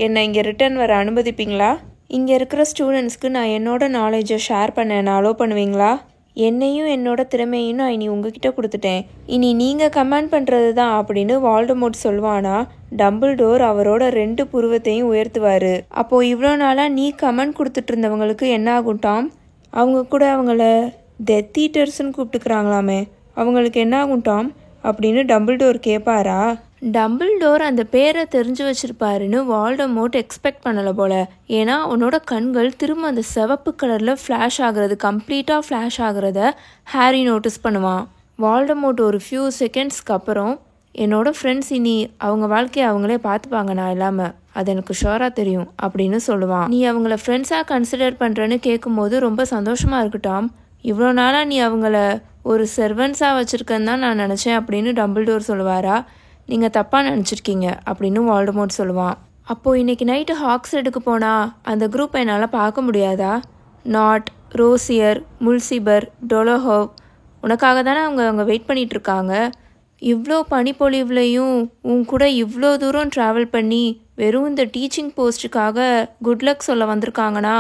என்னை இங்கே ரிட்டர்ன் வர அனுமதிப்பீங்களா? இங்கே இருக்கிற ஸ்டூடெண்ட்ஸ்க்கு நான் என்னோட நாலேஜை ஷேர் பண்ண நான் அலோவ் பண்ணுவீங்களா? என்னையும் என்னோட திறமையும் நான் இனி உங்ககிட்ட கொடுத்துட்டேன், இனி நீங்கள் கமெண்ட் பண்ணுறது தான் அப்படின்னு வால்டமோர்ட் சொல்லுவானா. டம்பிள்டோர் அவரோட 2 புருவத்தையும் உயர்த்துவார். அப்போது இவ்வளோ நாளாக நீ கமெண்ட் கொடுத்துட்டு இருந்தவங்களுக்கு என்ன ஆகும் டாம்? அவங்க கூட அவங்கள டெத் ஈட்டர்ஸ்ன்னு கூப்பிட்டுக்கிறாங்களாமே, அவங்களுக்கு என்ன ஆகும் டாம் அப்படின்னு டம்பிள்டோர் கேட்பாரா. டம்பிள்டோர் அந்த பேரை தெரிஞ்சு வச்சிருப்பாருன்னு வால்டமோர்ட் எக்ஸ்பெக்ட் பண்ணலை போல. ஏன்னா அவனோட கண்கள் திரும்ப அந்த சிவப்பு கலரில் ஃப்ளாஷ் ஆகுறது, கம்ப்ளீட்டாக ஃப்ளாஷ் ஆகுறத ஹாரி நோட்டீஸ் பண்ணுவான். வால்டமோர்ட் ஒரு ஃபியூ செகண்ட்ஸ்க்கு அப்புறம், என்னோட ஃப்ரெண்ட்ஸ் இனி அவங்க வாழ்க்கையை அவங்களே பார்த்துப்பாங்க நான் இல்லாமல், அது எனக்கு ஷோராக தெரியும் அப்படின்னு சொல்லுவான். நீ அவங்கள ஃப்ரெண்ட்ஸாக கன்சிடர் பண்ணுறேன்னு கேட்கும்போது ரொம்ப சந்தோஷமாக இருக்குட்டாம். இவ்வளோ நாளாக நீ அவங்கள ஒரு சர்வன்ஸாக வச்சுருக்கன்னு தான் நான் நினச்சேன் அப்படின்னு டம்பிள்டோர் சொல்லுவாரா. நீங்கள் தப்பாக நினச்சிருக்கீங்க அப்படின்னு வால்டமோர்ட் சொல்லுவான். அப்போது இன்றைக்கி நைட்டு ஹாக்ஸ்ரெட்டுக்கு போனால் அந்த குரூப்பை என்னால் பார்க்க முடியாதா? நாட், ரோசியர், முல்சிபர், டொலோஹோவ், உனக்காக தானே அவங்க வெயிட் பண்ணிகிட்ருக்காங்க. இவ்வளோ பனிப்பொழிவுலையும் உன் கூட இவ்வளோ தூரம் ட்ராவல் பண்ணி வெறும் இந்த டீச்சிங் போஸ்ட்டுக்காக குட்லக் சொல்ல வந்திருக்காங்கன்னா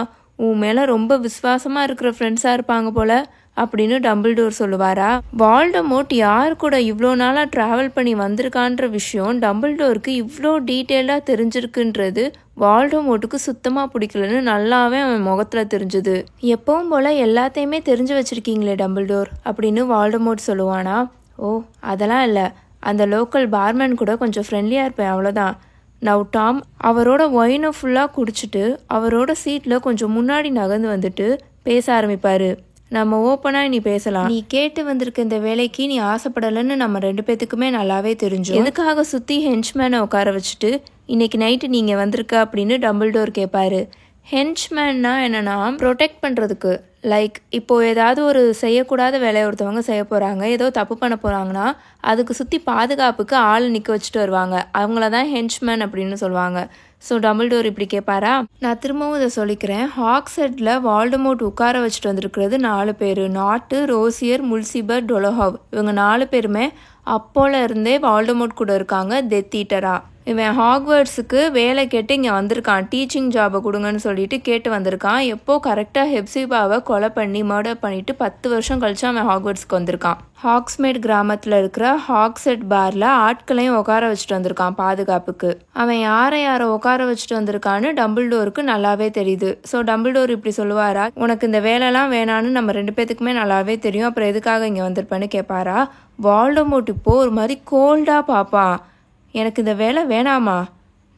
உன் மேலே ரொம்ப விசுவாசமாக இருக்கிற ஃப்ரெண்ட்ஸாக இருப்பாங்க போல் அப்படின்னு டம்பிள்டோர் சொல்லுவாரா. வால்டமோர்ட் யார் கூட இவ்வளோ நாளாக ட்ராவல் பண்ணி வந்திருக்கான்ற விஷயம் டம்பிள்டோருக்கு இவ்வளோ டீட்டெயிலாக தெரிஞ்சிருக்குன்றது வால்டமோர்ட்டுக்கு சுத்தமாக பிடிக்கலன்னு நல்லாவே அவன் முகத்தில் தெரிஞ்சுது. எப்பவும் போல் எல்லாத்தையுமே தெரிஞ்சு வச்சுருக்கீங்களே டம்பிள்டோர் அப்படின்னு வால்டமோர்ட் சொல்லுவானா. ஓ அதெல்லாம் இல்லை, அந்த லோக்கல் பார்மேன் கூட கொஞ்சம் ஃப்ரெண்ட்லியாக இருப்பேன் அவ்வளோதான். நவ் டாம் அவரோட ஒயினை ஃபுல்லாக குடிச்சிட்டு அவரோட சீட்டில் கொஞ்சம் முன்னாடி நகர்ந்து வந்துட்டு பேச ஆரம்பிப்பார். நம்ம ஓப்பனாக நீ பேசலாம். நீ கேட்டு வந்திருக்க இந்த வேலைக்கு நீ ஆசைப்படலைன்னு நம்ம 2 பேத்துக்குமே நல்லாவே தெரிஞ்சோம். எதுக்காக சுற்றி ஹென்ச்மேனை உட்கார வச்சுட்டு இன்னைக்கு நைட்டு நீங்கள் வந்திருக்க அப்படின்னு டம்பிள்டோர் கேட்பாரு. ஹென்ச்மேன்னா என்னென்னா ப்ரொடெக்ட் பண்ணுறதுக்கு. லைக் இப்போது ஏதாவது ஒரு செய்யக்கூடாத வேலையை ஒருத்தவங்க செய்ய போகிறாங்க, ஏதோ தப்பு பண்ண போகிறாங்கன்னா அதுக்கு சுற்றி பாதுகாப்புக்கு ஆள் நிற்க வச்சுட்டு வருவாங்க, அவங்கள தான் ஹென்ச்மேன் அப்படின்னு சொல்லுவாங்க. ஸோ டம்பிள்டோர் இப்படி கேட்பாரா. நான் திரும்பவும் இதை சொல்லிக்கிறேன். ஹாக்ஸ்ரெட்டில் வால்டமோர்ட் உட்கார வச்சுட்டு வந்திருக்கிறது 4 பேர். நாட்டு, ரோசியர், முல்சிபர், டொலோஹோவ், இவங்க 4 பேருமே அப்போல இருந்தே வால்டமோர்ட் கூட இருக்காங்க டெத் ஈட்டரா. இவன் ஹாக்வர்ட்ஸுக்கு வேலை கேட்டு இங்கே வந்திருக்கான், டீச்சிங் ஜாபை கொடுங்கன்னு சொல்லிட்டு கேட்டு வந்திருக்கான். எப்போ கரெக்டாக ஹெப்சிபாவை கொலை பண்ணி மர்டர் பண்ணிட்டு 10 வருஷம் கழிச்சு அவன் ஹாக்வர்ட்ஸ்க்கு வந்திருக்கான். ஹாக்ஸ்மேட் கிராமத்தில் இருக்கிற ஹாக்செட் பாரில் ஆட்களையும் உட்கார வச்சுட்டு வந்திருக்கான் பாதுகாப்புக்கு. அவன் யாரை உட்கார வச்சுட்டு வந்திருக்கான்னு டம்பிள்டோருக்கு நல்லாவே தெரியுது. ஸோ டம்பிள்டோர் இப்படி சொல்லுவாரா, உனக்கு இந்த வேலைலாம் வேணான்னு நம்ம 2 பேத்துக்குமே நல்லாவே தெரியும், அப்புறம் எதுக்காக இங்கே வந்திருப்பேன்னு கேட்பாரா. வால்டமோர்ட் இப்போ ஒரு மாதிரி கோல்டாக பார்ப்பான். எனக்கு இந்த வேலை வேணாமா,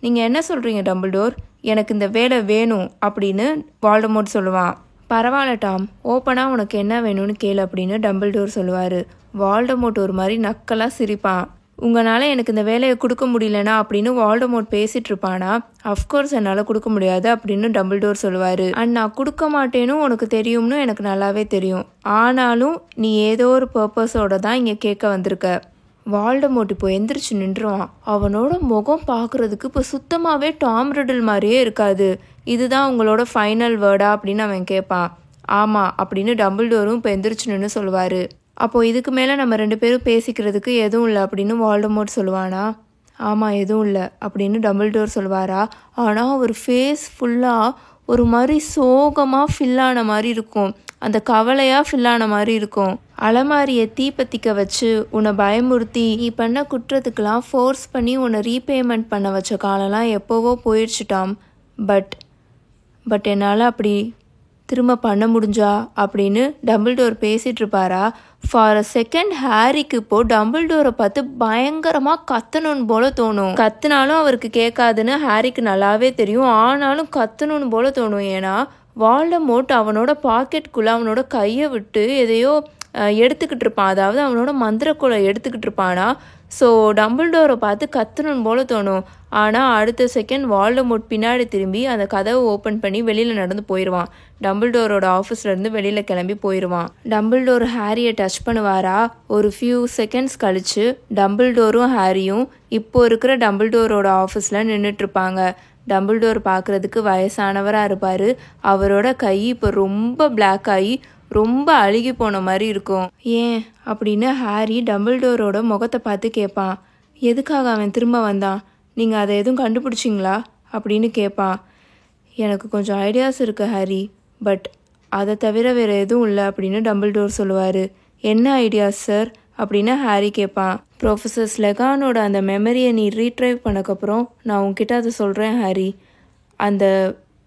நீங்கள் என்ன சொல்கிறீங்க டம்பிள்டோர், எனக்கு இந்த வேலை வேணும் அப்படின்னு வால்டமோர்ட் சொல்லுவான். பரவாயில்ல டாம், ஓப்பனாக உனக்கு என்ன வேணும்னு கேளு அப்படின்னு டம்பிள்டோர் சொல்லுவார். வால்டமோர்ட் ஒரு மாதிரி நக்கலாக சிரிப்பான். உங்களால் எனக்கு இந்த வேலையை கொடுக்க முடியலனா அப்படின்னு வால்டமோர்ட் பேசிகிட்டு இருப்பானா. அஃப்கோர்ஸ் என்னால் கொடுக்க முடியாது அப்படின்னு டம்பிள்டோர் சொல்லுவார். அண்ட் நான் கொடுக்க மாட்டேன்னு உனக்கு தெரியும்னு எனக்கு நல்லாவே தெரியும், ஆனாலும் நீ ஏதோ ஒரு பர்பஸோடு தான் இங்கே கேட்க வந்திருக்க. வால்டமோர்ட் இப்போ எந்திரிச்சு நின்றுவான். அவனோட முகம் பார்க்குறதுக்கு இப்போ சுத்தமாகவே டாம் ரிடில் மாதிரியே இருக்காது. இதுதான் உங்களோட ஃபைனல் வேர்டா அப்படின்னு அவன் கேட்பான். ஆமாம் அப்படின்னு டம்பிள்டோரும் இப்போ எந்திரிச்சு நின்று சொல்லுவார். அப்போது இதுக்கு மேலே நம்ம 2 பேரும் பேசிக்கிறதுக்கு எதுவும் இல்லை அப்படின்னு வால்டமோர்ட் சொல்லுவானா. ஆமாம் எதுவும் இல்லை அப்படின்னு டம்பிள்டோர் சொல்லுவாரா. ஆனால் அவர் ஃபேஸ் ஃபுல்லாக ஒரு மாதிரி சோகமாக ஃபில்லான மாதிரி இருக்கும், அந்த கவலையாக ஃபில்லான மாதிரி இருக்கும். அலமாரியை தீப்பத்திக்க வச்சு உன்னை பயமுறுத்தி நீ பண்ண குற்றத்துக்கெல்லாம் ஃபோர்ஸ் பண்ணி உன்னை ரீபேமெண்ட் பண்ண வச்ச காலம்லாம் எப்போவோ போயிடுச்சுட்டாம். பட் என்னால் அப்படி திரும்ப பண்ண முடிஞ்சா அப்படின்னு டம்பிள்டோர் பேசிகிட்டு இருப்பாரா. ஃபார் அ செகண்ட் ஹாரிக்கு இப்போ டம்பிள்டோரை பார்த்து பயங்கரமாக கத்தணும்னு போல தோணும். கத்துனாலும் அவருக்கு கேட்காதுன்னு ஹாரிக்கு நல்லாவே தெரியும், ஆனாலும் கத்தணும்னு போல தோணும். ஏன்னா வால்டமோர்ட் அவனோட பாக்கெட்டுக்குள்ளே அவனோட கையை விட்டு எதையோ எடுத்துக்கிட்டு இருப்பான், அதாவது அவனோட மந்திரக்குள்ளே எடுத்துக்கிட்டு இருப்பானா. ஸோ டம்பிள்டோரை பார்த்து கத்தணும்னு போல தோணும். ஆனால் அடுத்த செகண்ட் வால்டமோர்ட் பின்னாடி திரும்பி அந்த கதவை ஓப்பன் பண்ணி வெளியில் நடந்து போயிடுவான். டம்பிள்டோரோட ஆஃபீஸ்லேருந்து வெளியில் கிளம்பி போயிடுவான். டம்பிள்டோர் ஹாரியை டச் பண்ணுவாரா. ஒரு ஃபியூ செகண்ட்ஸ் கழித்து டம்பிள்டோரும் ஹாரியும் இப்போ இருக்கிற டம்பிள்டோரோட ஆஃபீஸில் நின்றுட்டுருப்பாங்க. டம்பிள்டோர் பார்க்குறதுக்கு வயசானவராக இருப்பார். அவரோட கை இப்போ ரொம்ப பிளாக் ஆகி ரொம்ப அழுகி போன மாதிரி இருக்கும். ஏன் அப்படின்னு ஹாரி டம்பிள்டோரோட முகத்தை பார்த்து கேட்பான். எதுக்காக அவன் திரும்ப வந்தான், நீங்கள் அதை எதுவும் கண்டுபிடிச்சிங்களா அப்படின்னு கேட்பான். எனக்கு கொஞ்சம் ஐடியாஸ் இருக்குது ஹாரி, பட் அதை தவிர வேறு எதுவும் இல்லை அப்படின்னு டம்பிள்டோர் சொல்லுவார். என்ன ஐடியாஸ் சார் அப்படின்னு ஹாரி கேட்பான். ப்ரொஃபஸர் ஸ்லெகானோட அந்த மெமரியை நீ ரீட்ரைவ் பண்ணக்கப்புறம் நான் உன்கிட்ட அதை சொல்கிறேன் ஹாரி. அந்த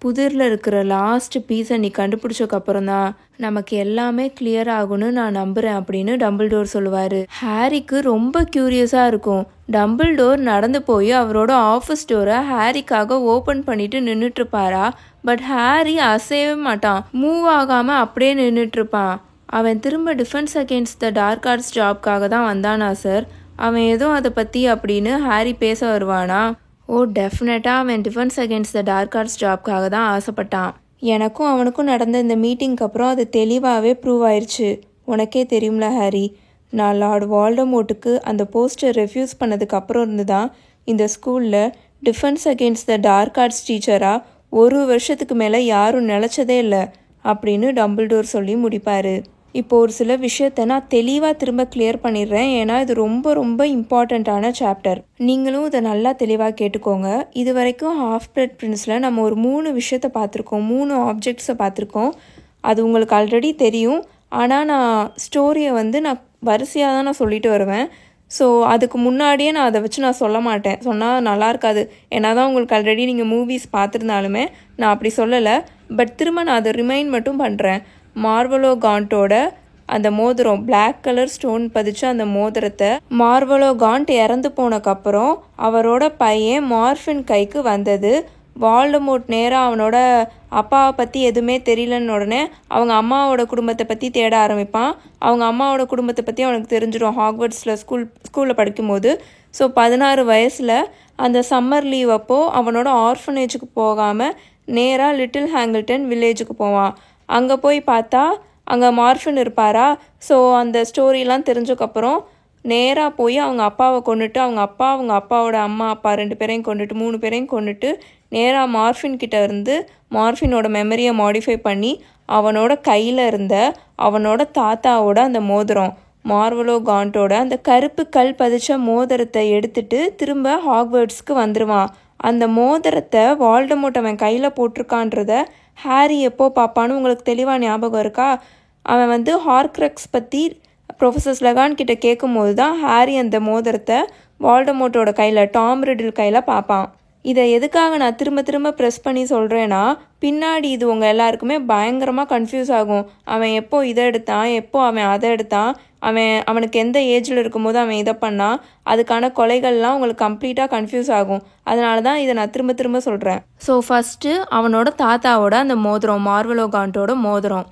புதிரில் இருக்கிற லாஸ்ட் பீஸை நீ கண்டுபிடிச்சக்கப்புறம் தான் நமக்கு எல்லாமே கிளியர் ஆகும்னு நான் நம்புகிறேன் அப்படின்னு டம்பிள்டோர் சொல்லுவார். ஹாரிக்கு ரொம்ப க்யூரியஸாக இருக்கும். டம்பிள்டோர் நடந்து போய் அவரோட ஆஃபீஸ் டோரை ஹாரிக்காக ஓப்பன் பண்ணிட்டு நின்றுட்டுருப்பாரா. பட் ஹாரி அசையவே மாட்டான், மூவ் ஆகாமல் அப்படியே நின்றுட்டுருப்பான். அவன் திரும்ப defence against the dark arts ஜாப்காக தான் வந்தானா சார், அவன் எதுவும் அதை பற்றி அப்படின்னு ஹாரி பேச வருவானா. ஓ டெஃபினட்டாக அவன் defence against the dark arts ஜாப்காக தான் ஆசைப்பட்டான். எனக்கும் அவனுக்கும் நடந்த இந்த மீட்டிங்க்கு அப்புறம் அது தெளிவாகவே ப்ரூவ் ஆயிடுச்சு. உனக்கே தெரியும்ல ஹாரி, நான் லார்ட் வால்டமோர்ட்டுக்கு அந்த போஸ்டர் ரெஃப்யூஸ் பண்ணதுக்கு அப்புறம் இருந்து தான் இந்த ஸ்கூலில் defence against the dark arts டீச்சராக 1 வருஷத்துக்கு மேலே யாரும் நினச்சதே இல்லை அப்படின்னு டம்பிள்டோர் சொல்லி முடிப்பார். இப்போ ஒரு சில விஷயத்த நான் தெளிவாக திரும்ப கிளியர் பண்ணிடுறேன், ஏன்னா இது ரொம்ப ரொம்ப இம்பார்ட்டண்ட்டான சாப்டர். நீங்களும் இதை நல்லா தெளிவாக கேட்டுக்கோங்க. இது வரைக்கும் ஹாஃப் பிளட் பிரின்ஸில் நம்ம ஒரு 3 விஷயத்த பார்த்துருக்கோம், 3 ஆப்ஜெக்ட்ஸை பார்த்துருக்கோம். அது உங்களுக்கு ஆல்ரெடி தெரியும், ஆனால் நான் ஸ்டோரியை நான் வரிசையாக தான் நான் சொல்லிட்டு வருவேன். ஸோ அதுக்கு முன்னாடியே நான் அதை வச்சு நான் சொல்ல மாட்டேன், சொன்னால் நல்லா இருக்காது. ஏன்னா தான் உங்களுக்கு ஆல்ரெடி நீங்கள் மூவிஸ் பார்த்துருந்தாலுமே நான் அப்படி சொல்லலை. பட் திரும்ப நான் அதை ரிமைண்ட் மட்டும் பண்ணுறேன். மார்வலோ காண்டோட அந்த மோதிரம், பிளாக் கலர் ஸ்டோன் பதிச்ச அந்த மோதிரத்தை மார்வலோ காண்ட் இறந்து போனக்கப்புறம் அவரோட பையன் மார்ஃபின் கைக்கு வந்தது. வால்டமோர்ட் நேராக அவனோட அப்பாவை பற்றி எதுவுமே தெரியலன்னு உடனே அவங்க அம்மாவோட குடும்பத்தை பற்றி தேட ஆரம்பிப்பான். அவங்க அம்மாவோட குடும்பத்தை பற்றி அவனுக்கு தெரிஞ்சிடும் ஹாக்வர்ட்ஸில் ஸ்கூலில் படிக்கும்போது. ஸோ 16 வயசில் அந்த சம்மர் லீவ் அப்போது அவனோட ஆர்ஃபனேஜுக்கு போகாமல் நேராக லிட்டில் ஹேங்கிள்டன் வில்லேஜுக்கு போவான். அங்கே போய் பார்த்தா அங்கே மார்ஃபின் இருப்பாரா. ஸோ அந்த ஸ்டோரிலாம் தெரிஞ்சக்கப்புறம் நேராக போய் அவங்க அப்பாவை கொண்டுட்டு அவங்க அப்பாவோட அம்மா அப்பா 2 பேரையும் கொண்டுட்டு 3 பேரையும் கொண்டுட்டு நேராக மார்ஃபின் கிட்ட இருந்து மார்ஃபினோட மெமரியை மாடிஃபை பண்ணி அவனோட கையில் இருந்த அவனோட தாத்தாவோட அந்த மோதிரம் மார்வலோ காண்டோட அந்த கருப்பு கல் பதிச்ச மோதிரத்தை எடுத்துட்டு திரும்ப ஹாக்வர்ட்ஸ்க்கு வந்துடுவான். அந்த மோதிரத்தை வால்டமோட் அவன் கையில் போட்டிருக்கான்றத ஹாரி எப்போ பார்ப்பான்னு உங்களுக்கு தெளிவாக ஞாபகம் இருக்கா? அவன் வந்து ஹார்க்ரக்ஸ் பற்றி ப்ரொஃபஸர் ஸ்லகான் கிட்ட கேட்கும்போது தான் ஹாரி அந்த மோதிரத்தை வால்டமோட்டோட கையில், டாம் ரிடில் கையில் பார்ப்பான். இதை எதுக்காக நான் திரும்ப திரும்ப ப்ரெஸ் பண்ணி சொல்கிறேன்னா, பின்னாடி இது உங்கள் எல்லாருக்குமே பயங்கரமாக கன்ஃபியூஸ் ஆகும். அவன் எப்போ இதை எடுத்தான், எப்போ அவன் அதை எடுத்தான், அவனுக்கு எந்த ஏஜில் இருக்கும்போது அவன் இதை பண்ணான், அதுக்கான கொலைகள்லாம் உங்களுக்கு கம்ப்ளீட்டாக கன்ஃபியூஸ் ஆகும். அதனால தான் இதை நான் திரும்ப திரும்ப சொல்கிறேன். ஸோ ஃபஸ்ட்டு அவனோட தாத்தாவோட அந்த மோதிரம், மார்வலோ காண்டோட மோதிரம்.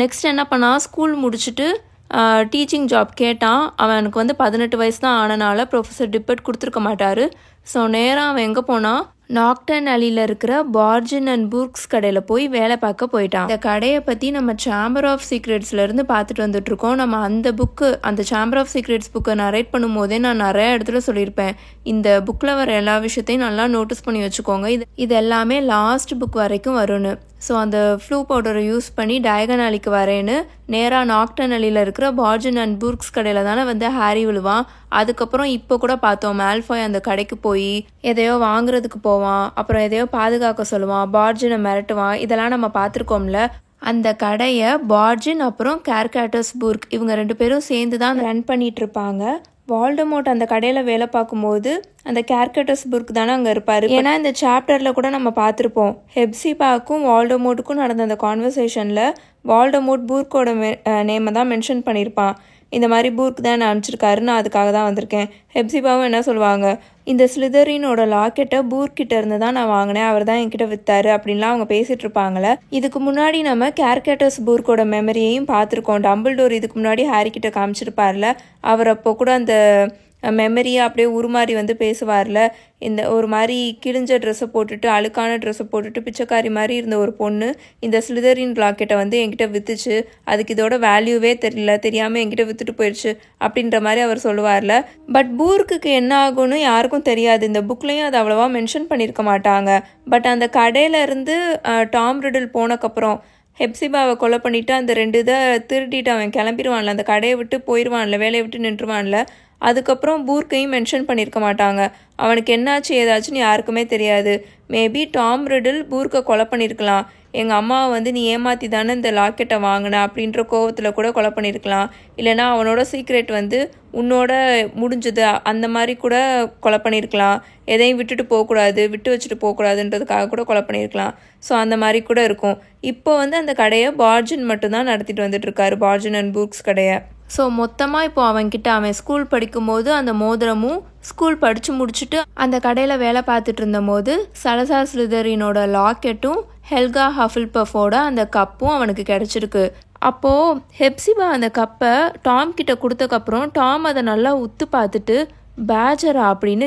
நெக்ஸ்ட் என்ன பண்ணால், ஸ்கூல் முடிச்சுட்டு டீச்சிங் ஜாப் கேட்டான். அவனுக்கு வந்து 18 வயசு தான் ஆனனால ப்ரொஃபஸர் டிப்பட் கொடுத்துருக்க மாட்டார். ஸோ நேராக அவன் எங்கே போனான், நாக்டன் அலியில் இருக்கிற பார்ஜின் அண்ட் புர்க்ஸ் கடையில் போய் வேலை பார்க்க போயிட்டான். இந்த கடையை பற்றி நம்ம சேம்பர் ஆஃப் சீக்ரெட்ஸ்லேருந்து பார்த்துட்டு வந்துட்ருக்கோம். நம்ம அந்த சேம்பர் ஆஃப் சீக்ரெட்ஸ் புக்கை நரேட் பண்ணும்போதே நான் நிறைய இடத்துல சொல்லியிருப்பேன், இந்த புக்கில் வர எல்லா விஷயத்தையும் நல்லா நோட்டீஸ் பண்ணி வச்சுக்கோங்க, இது எல்லாமே லாஸ்ட் புக் வரைக்கும் வரும்னு. ஸோ அந்த ஃப்ளூ பவுடரை யூஸ் பண்ணி டயகன் அலிக்கு வரேன்னு நேராக நாக்டன் அலியில் இருக்கிற பார்ஜின் அண்ட் புர்க்ஸ் கடையில் தானே வந்து ஹாரி விழுவான். அதுக்கப்புறம் இப்போ கூட பார்த்தோம், மால்ஃபாய் அந்த கடைக்கு போய் எதையோ வாங்குறதுக்கு போவான், அப்புறம் எதையோ பாதுகாக்க சொல்லுவான், பார்ஜினை மிரட்டுவான். இதெல்லாம் நம்ம பார்த்துருக்கோம்ல. அந்த கடையை பார்ஜின் அப்புறம் கேர்கேட்டஸ் புர்க் இவங்க 2 பேரும் சேர்ந்து தான் ரன் பண்ணிட்டு இருப்பாங்க. வால்டமோட் அந்த கடையில் வேலை பார்க்கும்போது அந்த கேர்கேட்டஸ் புர்க் தானே அங்கே இருப்பார். ஏன்னா இந்த சாப்டரில் கூட நம்ம பார்த்துருப்போம், ஹெப்சிபாக்கும் வால்டமோட்டுக்கும் நடந்த அந்த கான்வர்சேஷனில் வால்டமோட் புர்க்கோட நேமை தான் மென்ஷன் பண்ணியிருப்பான். இந்த மாதிரி புர்க் தான் நான் அனுப்பிச்சிருக்காருன்னு, அதுக்காக தான் வந்திருக்கேன். ஹெப்சிபாவும் என்ன சொல்லுவாங்க, இந்த ஸ்லிதரினோட லாக்கெட்டை புர்க்கிட்ட இருந்து தான் நான் வாங்கினேன், அவர் தான் என்கிட்ட வித்தாரு அப்படின்லாம் அவங்க பேசிகிட்டு இருப்பாங்களே. இதுக்கு முன்னாடி நம்ம கேர்கேட்டஸ் புர்க்கோட மெமரியையும் பார்த்துருக்கோம். டம்பிள்டோர் இதுக்கு முன்னாடி ஹாரி கிட்ட காமிச்சிருப்பார்ல, அவர் அப்போ கூட அந்த மெமரியை அப்படியே உருமாறி வந்து பேசுவார்ல. இந்த ஒரு மாதிரி கிழிஞ்ச ட்ரெஸ்ஸை போட்டுட்டு, அழுக்கான ட்ரெஸ்ஸை போட்டுட்டு பிச்சைக்காரி மாதிரி இருந்த ஒரு பொண்ணு இந்த ஸ்லிதரின் லாக்கெட்டை வந்து என்கிட்ட வித்துச்சு, அதுக்கு இதோட வேல்யூவே தெரியாமல் என்கிட்ட வித்துட்டு போயிடுச்சு அப்படின்ற மாதிரி அவர் சொல்லுவார்ல. பட் பூர்க்குக்கு என்ன ஆகும்னு யாருக்கும் தெரியாது. இந்த புக்லேயும் அது அவ்வளோவா மென்ஷன் பண்ணியிருக்க மாட்டாங்க. பட் அந்த கடையிலேருந்து டாம் ரிடில் போனக்கப்புறம் ஹெப்சிபாவை கொலை பண்ணிவிட்டு அந்த 2 இதை திருடிட்டு அவன் கிளம்பிடுவான்ல, அந்த கடையை விட்டு போயிடுவான்ல, வேலையை விட்டு நின்றுவான்ல. அதுக்கப்புறம் பூர்க்கையும் மென்ஷன் பண்ணியிருக்க மாட்டாங்க. அவனுக்கு என்னாச்சு ஏதாச்சுன்னு யாருக்குமே தெரியாது. மேபி டாம் ரிடில் பூர்க்கை கொலை பண்ணியிருக்கலாம். எங்கள் அம்மாவை வந்து நீ ஏமாற்றி தானே இந்த லாக்கெட்டை வாங்கின அப்படின்ற கோவத்தில் கூட கொலை பண்ணியிருக்கலாம். இல்லைனா அவனோட சீக்ரெட் வந்து உன்னோட முடிஞ்சது அந்த மாதிரி கூட கொலை பண்ணியிருக்கலாம். எதையும் விட்டு வச்சுட்டு போகக்கூடாதுன்றதுக்காக கூட கொலை பண்ணியிருக்கலாம். ஸோ அந்த மாதிரி கூட இருக்கும். இப்போ வந்து அந்த கடையை பார்ஜின் மட்டும்தான் நடத்திட்டு வந்துட்டுருக்காரு, பார்ஜின் அண்ட் புர்க்ஸ் கடையை. ஸோ மொத்தமாக இப்போ அவன் ஸ்கூல் படிக்கும்போது அந்த மோதிரமும், ஸ்கூல் படித்து முடிச்சுட்டு அந்த கடையில் வேலை பார்த்துட்டு இருந்தபோது சலசார் ஸ்லிதரினோட லாக்கெட்டும் ஹெல்கா ஹஃபில்பஃபோட அந்த கப்பும் அவனுக்கு கிடச்சிருக்கு. அப்போது ஹெப்சிபா அந்த கப்பை டாம் கிட்ட கொடுத்தக்கப்புறம் டாம் அதை நல்லா உத்து பார்த்துட்டு பேஜரா அப்படின்னு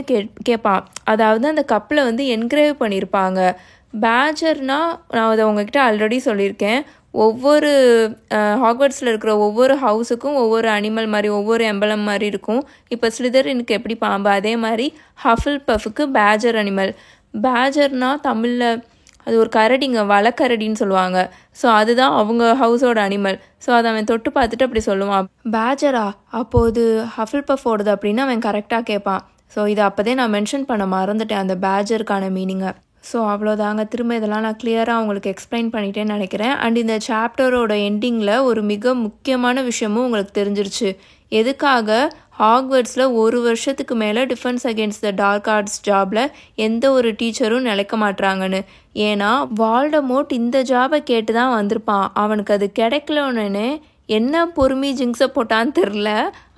கேட்பான். அதாவது அந்த கப்பில் வந்து என்கிரேவ் பண்ணியிருப்பாங்க. பேஜர்னா நான் அதை உங்ககிட்ட ஆல்ரெடி சொல்லியிருக்கேன். ஒவ்வொரு ஹாக்வர்ட்ஸில் இருக்கிற ஒவ்வொரு ஹவுஸுக்கும் ஒவ்வொரு அனிமல் மாதிரி, ஒவ்வொரு எம்பளம் மாதிரி இருக்கும். இப்போ ஸ்லிதரினுக்கு எப்படி பாம்பு, அதே மாதிரி ஹஃபில்பஃபுக்கு பேஜர் அனிமல். பேஜர்னா தமிழில் அது ஒரு கரடிங்க, வளக்கரடின்னு சொல்லுவாங்க. ஸோ அதுதான் அவங்க ஹவுஸோட அனிமல். ஸோ அதை அவன் தொட்டு பார்த்துட்டு அப்படி சொல்லுவான், பேஜரா அப்போது ஹஃபில்பஃபோடது அப்படின்னு அவன் கரெக்டாக கேட்பான். ஸோ இதை அப்போதே நான் மென்ஷன் பண்ண மறந்துட்டேன், அந்த பேஜருக்கான மீனிங்கை. ஸோ அவ்வளோதாங்க. திரும்ப இதெல்லாம் நான் கிளியராக உங்களுக்கு எக்ஸ்பிளைன் பண்ணிட்டேன்னு நினைக்கிறேன். அண்ட் இந்த சாப்டரோட எண்டிங்கில் ஒரு மிக முக்கியமான விஷயமும் உங்களுக்கு தெரிஞ்சிருச்சு. எதுக்காக ஹாக்வர்ட்ஸில் 1 வருஷத்துக்கு மேலே defence against the dark arts ஜாபில் எந்த ஒரு டீச்சரும் நிலைக்க மாட்டுறாங்கன்னு. ஏன்னா வால்டமோட் இந்த ஜாபை கேட்டு தான் வந்திருப்பான். அவனுக்கு அது கிடைக்கலன்னு என்ன பொறுமை ஜிங்ஸை போட்டான்னு தெரில,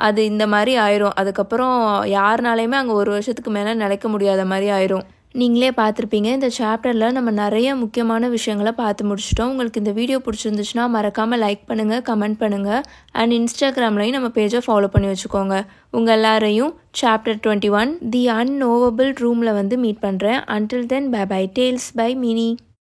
அது இந்த மாதிரி ஆயிரும். அதுக்கப்புறம் யாருனாலையுமே அங்கே 1 வருஷத்துக்கு மேலே நிலைக்க முடியாத மாதிரி ஆயிரும். நீங்களே பார்த்துருப்பீங்க, இந்த சாப்டரில் நம்ம நிறைய முக்கியமான விஷயங்களை பார்த்து முடிச்சிட்டோம். உங்களுக்கு இந்த வீடியோ பிடிச்சிருந்துச்சுன்னா மறக்காமல் லைக் பண்ணுங்கள், கமெண்ட் பண்ணுங்கள். அண்ட் இன்ஸ்டாகிராம்லையும் நம்ம பேஜை ஃபாலோ பண்ணி வச்சுக்கோங்க. உங்கள் எல்லாரையும் சாப்டர் 21 தி அன்நோவபிள் ரூமில் வந்து மீட் பண்ணுறேன். Until then bye bye. Tales by mini.